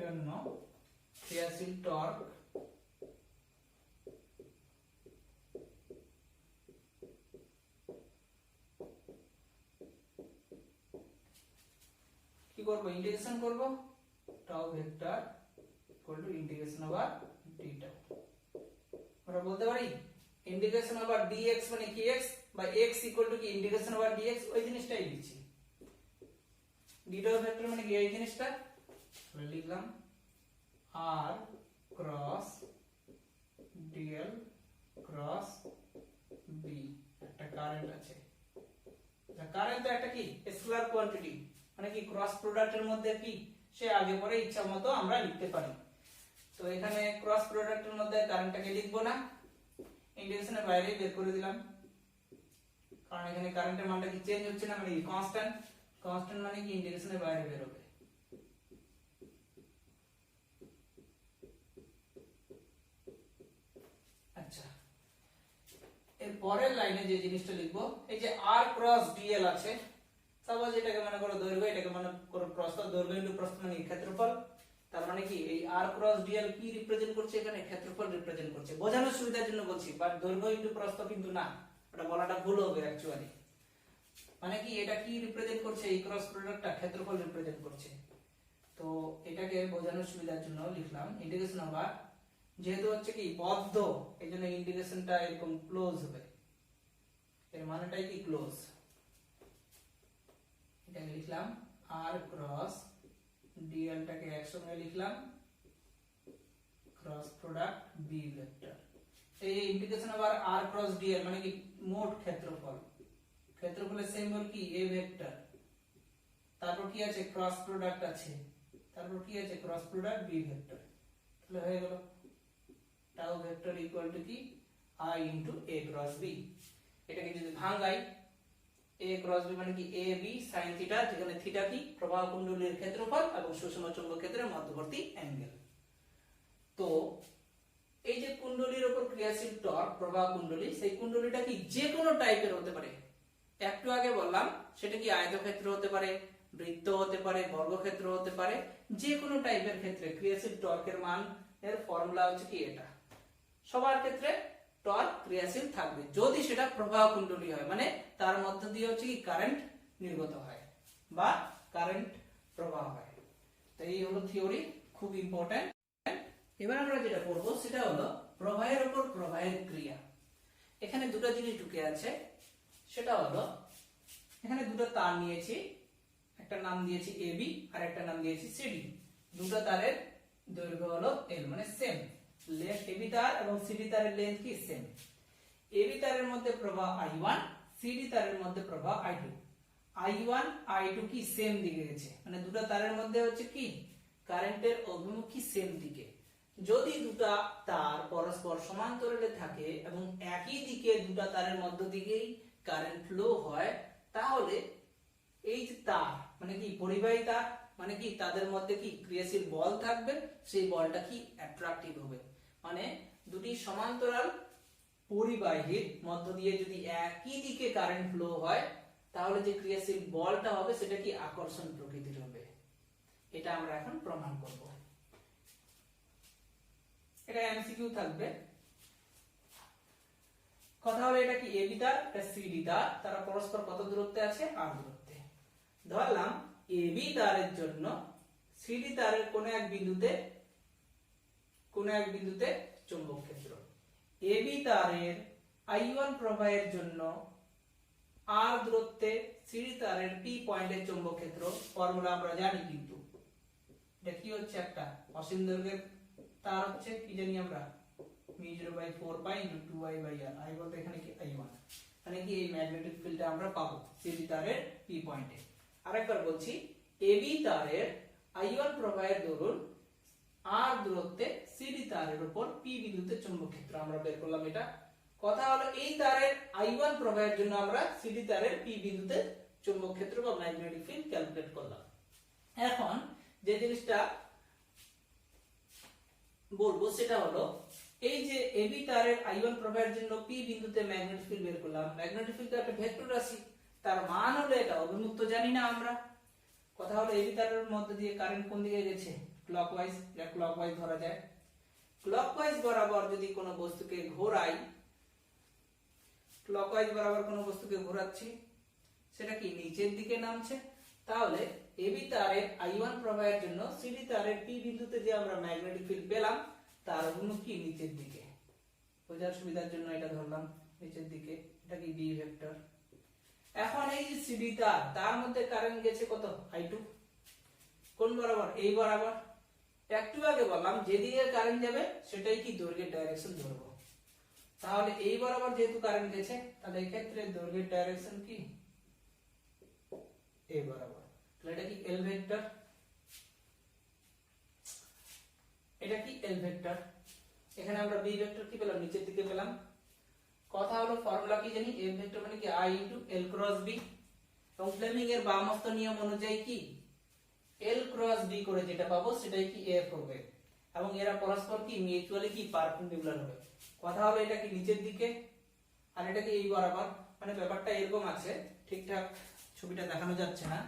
জন্য ক্রিয়াশীল টর্ক কি করব, ইন্টিগ্রেশন করব, tau vector equal two integration over D tau. আমরা বলতে পারি ইন্টিগ্রেশন ওভার dx মানে কি x, বা x ইকুয়াল টু কি ইন্টিগ্রেশন ওভার dx, ওই জিনিসটাই লিখছি। ডি টাউ ভেক্টর মানে কি এই জিনিসটা, তাহলে লিখলাম আর ক্রস ডিএল ক্রস বি, একটা কারেন্ট আছে, কারেন্ট তো একটা কি স্কেলার কোয়ান্টিটি, মানে কি ক্রস প্রোডাক্টের মধ্যে কি সে আগে পরে ইচ্ছা মতো আমরা লিখতে পারি। তো এখানে ক্রস প্রোডাক্টের মধ্যে কারেন্টটাকে লিখবো না, ইন্টিগ্রেশনের বাইরে বের করে দিলাম, কারণ এখানে কারেন্টের মানটা কি চেঞ্জ হচ্ছে না, মানে কি কনস্ট্যান্ট, কনস্ট্যান্ট মানে কি ইন্টিগ্রেশনের বাইরে বের হবে। আচ্ছা এর পরের লাইনে যে জিনিসটা লিখবো, এই যে আর ক্রস ডিএল আছে, সাপোজ এটাকে মনে করো দৈর্ঘ্য, এটাকে মনে করো প্রস্থ, দৈর্ঘ্য ইনটু প্রস্থ মানে ক্ষেত্রফল, তার মানে কি এই আর ক্রস ডিএল কি রিপ্রেজেন্ট করছে, এখানে ক্ষেত্রফল রিপ্রেজেন্ট করছে, বোঝানোর সুবিধার জন্য বলছি, বাট দৈর্ঘ্য ইনটু প্রস্থ কিন্তু না, এটা বলাটা ভুল হবে অ্যাকচুয়ালি। মানে কি এটা কি রিপ্রেজেন্ট করছে, এই ক্রস প্রোডাক্টটা ক্ষেত্রফল রিপ্রেজেন্ট করছে। তো এটাকে বোঝানোর সুবিধার জন্য লিখলাম ইন্টিগ্রেশন ওভার, যেহেতু হচ্ছে কি বদ্ধ এইজন্য ইন্টিগ্রেশনটা এরকম ক্লোজ হবে, এর মানেটাই কি ক্লোজ, এটাকে লিখলাম আর ক্রস ডিএল টাকে একসঙ্গে লিখলাম ক্রস প্রোডাক্ট বি ভেক্টর। এই ইন্টিগ্রেশন ওভার আর ক্রস ডিএল মানে কি মোট ক্ষেত্রফল, ক্ষেত্রফলের সিম্বল কি এ ভেক্টর, তারপর কি আছে ক্রস প্রোডাক্ট আছে, তারপর কি আছে ক্রস প্রোডাক্ট বি ভেক্টর, তাহলে হয়ে গেল টাউ ভেক্টর ইকুয়াল টু কি I into A cross B. এটাকে যদি ভাঙাই, এ ক্রস বি মানে কি এ বি sin থিটা, যেখানে থিটা কি প্রবাহ কুণ্ডলীর ক্ষেত্রফল এবং সুষম চৌম্বক ক্ষেত্রের মধ্যবর্তী অ্যাঙ্গেল। তো এই যে কুণ্ডলীর উপর ক্রিয়াশীল টর্ক প্রবাহ কুণ্ডলী, সেই কুণ্ডলীটা কি যে কোনো টাইপের হতে পারে, একটু আগে বললাম সেটা কি আয়তক্ষেত্র হতে পারে, বৃত্ত হতে পারে, বর্গক্ষেত্র হতে পারে, যে কোনো টাইপের ক্ষেত্রে ক্রিয়াশীল টর্কের মান এর ফর্মুলা হচ্ছে কি এটা, সবার ক্ষেত্রে টর্ক ক্রিয়াশীল থাকবে যদি সেটা প্রবাহ কুণ্ডলী হয়, মানে তার মধ্য দিয়ে হচ্ছে কি কারেন্ট নির্গত হয় বা কারেন্ট প্রবাহ হয়। তো এই হলো থিওরি, খুব ইম্পর্টেন্ট। এবার আমরা যেটা করব সেটা হলো প্রবাহের উপর প্রবাহের ক্রিয়া। এখানে দুটো জিনিস ঢুকে আছে, সেটা হলো এখানে দুটো তার নিয়েছি, একটা একটা নাম দিয়েছি এবি আর একটা নাম দিয়েছি সিডি। দুটো তারের দৈর্ঘ্য হলো এল, মানে সেম। এবি তার এবং সিডি তারের লেন্থ কি সেম। এবি তারের মধ্যে প্রবাহ I1, সিডি তারের মধ্যে প্রবাহ I2। I1 I2 কি সেম দিকে গেছে, মানে দুটো তারের মধ্যে হচ্ছে কি কারেন্টের অভিমুখী সেম দিকে। যদি দুটা তার পরস্পর সমান্তরালে থাকে এবং একই দিকে দুটা তারের মধ্য দিকেই কারেন্ট ফ্লো হয়, তাহলে এই যে তার মানে কি পরিবাহী তার, মানে কি তাদের মধ্যে কি ক্রিয়াশীল বল থাকবে, সেই বলটা কি অ্যাট্রাকটিভ হবে। মানে দুটি সমান্তরাল পরিবাহীর মধ্য দিয়ে যদি একই দিকে কারেন্ট ফ্লো হয়, তাহলে যে ক্রিয়াশীল বলটা হবে সেটা কি আকর্ষণ প্রকৃতির হবে। এটা আমরা এখন প্রমাণ করব। এটা এমসিকিউ থাকবে। কথা হলো এটা কি এবি তার, এটা সিডি তার, তারা পরস্পর কত দূরত্বে আছে, আর দূরত্বে। ধরলাম এবি তারের জন্য সিডি তারের কোন এক বিন্দুতে চৌম্বক ক্ষেত্র। এবি তারের I1 প্রবাহের জন্য আর দূরত্বে সিডি তারের পি পয়েন্টে চৌম্বক ক্ষেত্র ফর্মুলা আমরা জানি, কিন্তু এটা কি হচ্ছে একটা অসীম দৈর্ঘ্যের তার হচ্ছে কি জানি আমরা μ0/4π × 2I/r। I বলতে এখানে কি I1, মানে কি এই ম্যাগনেটিক ফিল্ডটা আমরা পাবো সিডি তারের পি পয়েন্টে। আরেকবার বলছি, এবি তারের I1 প্রবাহের দরুন আর দূরত্বে সিডি তারের উপর পি বিন্দুতে চৌম্বক ক্ষেত্র আমরা বের করলাম। এটা কথা হলো এই তারের I1 প্রবাহের জন্য আমরা সিডি তারের পি বিন্দুতে চৌম্বক ক্ষেত্র বা ম্যাগনেটিক ফিল্ড ক্যালকুলেট করলাম। এখন যে জিনিসটা বলবো সেটা হলো, এই যে এবি তারের I1 প্রবাহের জন্য পি বিন্দুতে ম্যাগনেটিক ফিল্ড বের করলাম। ম্যাগনেটিক ফিল্ড একটা ভেক্টর রাশি, তার মান হলো এটা অভিমুখ তো জানি না আমরা। কথা হলো এবি তারের মধ্যে দিয়ে কারেন্ট কোন দিকে গেছে, ক্লকওয়াইজ। এটা ক্লকওয়াইজ ধরা যায়। ক্লকওয়াইজ বরাবর যদি কোনো বস্তুকে ঘোরাই, ক্লকওয়াইজ বরাবর কোনো বস্তুকে ঘোরাচ্ছি, সেটা কি নিচের দিকে নামছে। তাহলে এবি তারের I1 প্রবাহের জন্য সিডি তারের পি বিন্দুতে যে আমরা ম্যাগনেটিক ফিল্ড পেলাম, তার অভিমুখ কি নিচের দিকে। বোঝার সুবিধার জন্য এটা ধরলাম নিচের দিকে, এটা কি বি ভেক্টর। এখন এই যে সিডি তার মধ্যে কারেন্ট গেছে কত, I2। কোন বরাবর, এই বরাবর। একটু আগে বললাম যেদিকে কারেন্ট যাবে সেটাই কি দৈর্ঘ্যের ডাইরেকশন ধরবো। তাহলে এই বরাবর যেহেতু কারেন্ট গেছে, তাহলে এই ক্ষেত্রে দৈর্ঘ্যের ডাইরেকশন কি এই বরাবর। তাহলে এটা কি এল ভেক্টর, এটা কি এল ভেক্টর। এখানে আমরা বি ভেক্টর কি পেলাম, নিচের দিকে পেলাম। কথা হলো ফর্মুলা কি জানি, এল ভেক্টর মানে কি I * L × B, এবং ফ্লেমিং এর বামহস্ত নিয়ম অনুযায়ী কি L × B করে যেটা পাবো সেটাই কি F হবে, এবং এরা পরস্পর কি মিউচুয়ালি কি পারপেন্ডিকুলার হবে। কথা হলো এটা কি নিচের দিকে আর এটা কি এই বরাবর। মানে ব্যাপারটা এরকম আছে, ঠিকঠাক ছবিটা দেখানো যাচ্ছে না।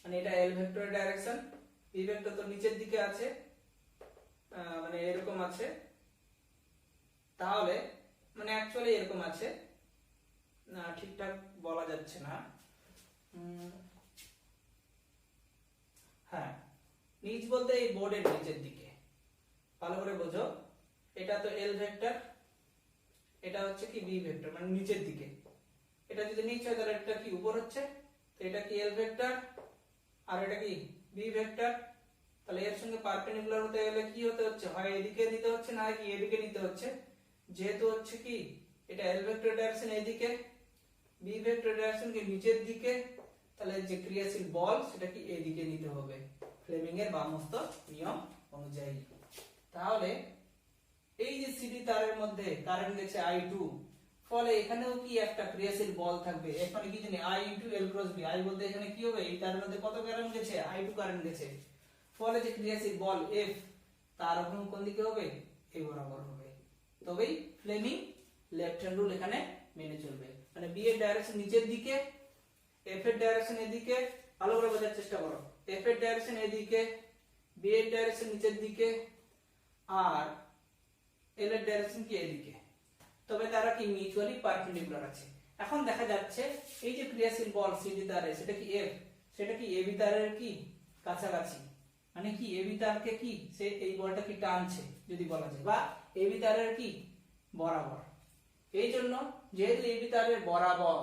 মানে এটা এল ভেক্টরের ডাইরেকশন, বি ভেক্টর তো নিচের দিকে আছে, মানে এরকম আছে। তাহলে মানে অ্যাকচুয়ালি এরকম আছে না, ঠিকঠাক বলা যাচ্ছে না। হ্যাঁ, নিচ বলতে এই বোর্ডের নিচের দিকে। ভালো করে বোঝো, এটা তো এল ভেক্টর, এটা হচ্ছে কি বি ভেক্টর, মানে নিচের দিকে। এটা যদি নিচ হয় তাহলে এটা কি উপর হচ্ছে, তো এটা কি এল ভেক্টর আর এটা কি বি ভেক্টর। তাহলে এর সঙ্গে পারপেন্ডিকুলার হতে গেলে কি হতে হচ্ছে, হয় এদিকে নিতে হচ্ছে না কি এদিকে নিতে হচ্ছে। যেহেতু হচ্ছে কি এটা এল ভেক্টর ডাইরেকশন এদিকে, বি ভেক্টর ডাইরেকশন কি নিচের দিকে, তাহলে যে ক্রিয়াশীল বল সেটা কি এদিকে নিতে হবে ফ্লেমিং এর বামহস্ত নিয়ম অনুযায়ী। তাহলে এই যে সিডি তারের মধ্যে কারেন্ট গেছে I2, ফলে এখানেও কি একটা ক্রিয়াশীল বল থাকবে। এখানে কি জানি I * L × B। I বলতে এখানে কি হবে, এই তারের মধ্যে কত কারেন্ট গেছে, I2 কারেন্ট গেছে। ফলে যে ক্রিয়াশীল বল F, তার অভিমুখ কোন দিকে হবে, এই বরাবর হবে। তবেই ফ্লেমিং লেফট হ্যান্ড রুল এখানে মেনে চলবে। মানে B এর ডাইরেকশন নিচের দিকে, F এর ডাইরেকশন এদিকে। ভালো করে বোঝার চেষ্টা করো, F এর ডাইরেকশন এদিকে, B এর ডাইরেকশন নিচের দিকে, আর L এর ডাইরেকশন কি এদিকে। তবে তারা কি মিউচুয়ালি পারপেন্ডিকুলার আছে। এখন দেখা যাচ্ছে এই যে ক্রিয়াশীল বল সিডি তারে, সেটা কি F, সেটা কি এবি তারের কি কাছাকাছি। মানে কি এবি তারকে কি সে এই বলটা কি টানছে যদি বলা যায়, বা এবি তারের কি বরাবর। এই জন্য যেহেতু এবি তারের বরাবর,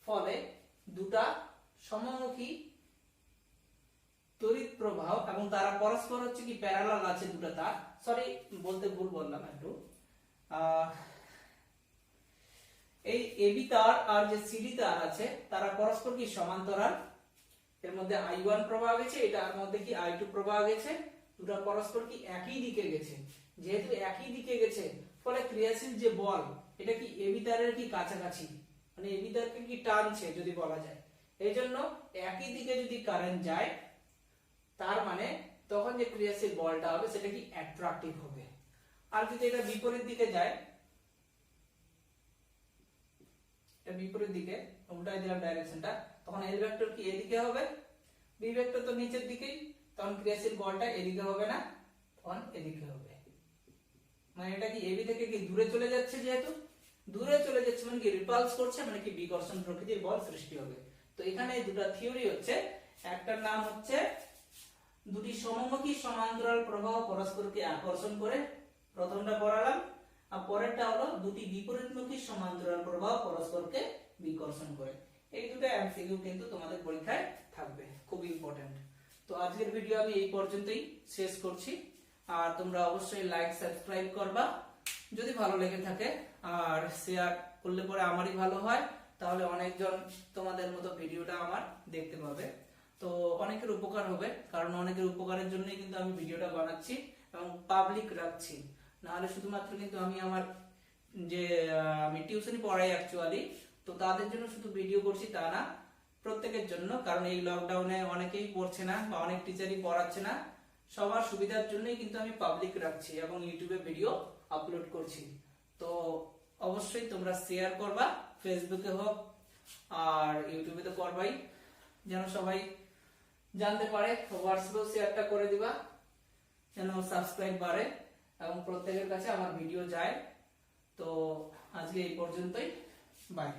ফলে দুটা সমমুখী তড়িৎ প্রবাহ এবং তারা পরস্পর হচ্ছে কি প্যারালাল আছে দুটো তার, সরি বলতে ভুল বললাম একটু, এই এবি তার আর যে সিডি তার আছে তারা পরস্পর কি সমান্তরাল, এর মধ্যে I1 প্রবাহ গেছে, এটার মধ্যে কি I2 প্রবাহ গেছে, দুটো পরস্পর কি একই দিকে গেছে, যেহেতু একই দিকে গেছে ফলে ক্রিয়াশীল যে বল এটা কি এবি তারের কি কাছাকাছি, মানে এবি তারকে কি টানছে যদি বলা যায়, এই জন্য একই দিকে যদি কারেন্ট যায় তার মানে তখন যে ক্রিয়াশীল বলটা হবে সেটা কি অ্যাট্রাকটিভ হবে। আর যদি এটা বিপরীত দিকে যায়, এটা বিপরীত দিকে উল্টাই দিলাম ডাইরেকশনটা, তখন এল ভেক্টর কি এদিকে হবে, বি ভেক্টর তো নিচের দিকেই, তখন ক্রিয়াশীল বলটা এদিকে হবে না, তখন এদিকে হবে। মানে এটা কি এবি থেকে কি দূরে চলে যাচ্ছে, যেহেতু দূরে চলে যাচ্ছে মানে কি রিপালস করছে, মানে কি বিকর্ষণ প্রকৃতির বল সৃষ্টি হবে। তো এখানে দুটো থিওরি হচ্ছে, একটার নাম হচ্ছে দুটি সমমুখী সমান্তরাল প্রবাহ পরস্পরকে আকর্ষণ করে, প্রথমটা পড়ালাম, আর পরেরটা হলো দুটি বিপরীতমুখী সমান্তরাল প্রবাহ পরস্পরকে বিকর্ষণ করে। এই দুটো এমসিকিউ কিন্তু তোমাদের পরীক্ষায় থাকবে, খুব ইম্পর্টেন্ট। তো আজকের ভিডিও আমি এই পর্যন্তই শেষ করছি, আর তোমরা অবশ্যই লাইক সাবস্ক্রাইব করবা যদি ভালো লেগে থাকে, আর শেয়ার করলে পরে আমারই ভালো হয়, তাহলে অনেকজন তোমাদের মতো ভিডিওটা আমার দেখতে পাবে, তো অনেকের উপকার হবে, কারণ অনেকের উপকারের জন্যই কিন্তু আমি ভিডিওটা বানাচ্ছি এবং পাবলিক রাখছি, নাহলে শুধুমাত্র কিন্তু আমি আমার যে আমি টিউশনি পড়াই অ্যাকচুয়ালি, তো তাদের জন্য শুধু ভিডিও করছি তা না, প্রত্যেকের জন্য, কারণ এই লকডাউনে অনেকেই পড়ছে না বা অনেক টিচারই পড়াচ্ছে না, সবার সুবিধার জন্যই কিন্তু আমি পাবলিক রাখছি এবং ইউটিউবে ভিডিও আপলোড করছি। তো অবশ্যই তোমরা শেয়ার করবা, ফেসবুকে হোক আর ইউটিউবে তো করবাই, যেন সবাই জানতে পারে, হোয়াটসঅ্যাপেও শেয়ারটা করে দিবা যেন সাবস্ক্রাইব বাড়ে এবং প্রত্যেকের কাছে আমার ভিডিও যায়। তো আজকে এই পর্যন্তই, বাই।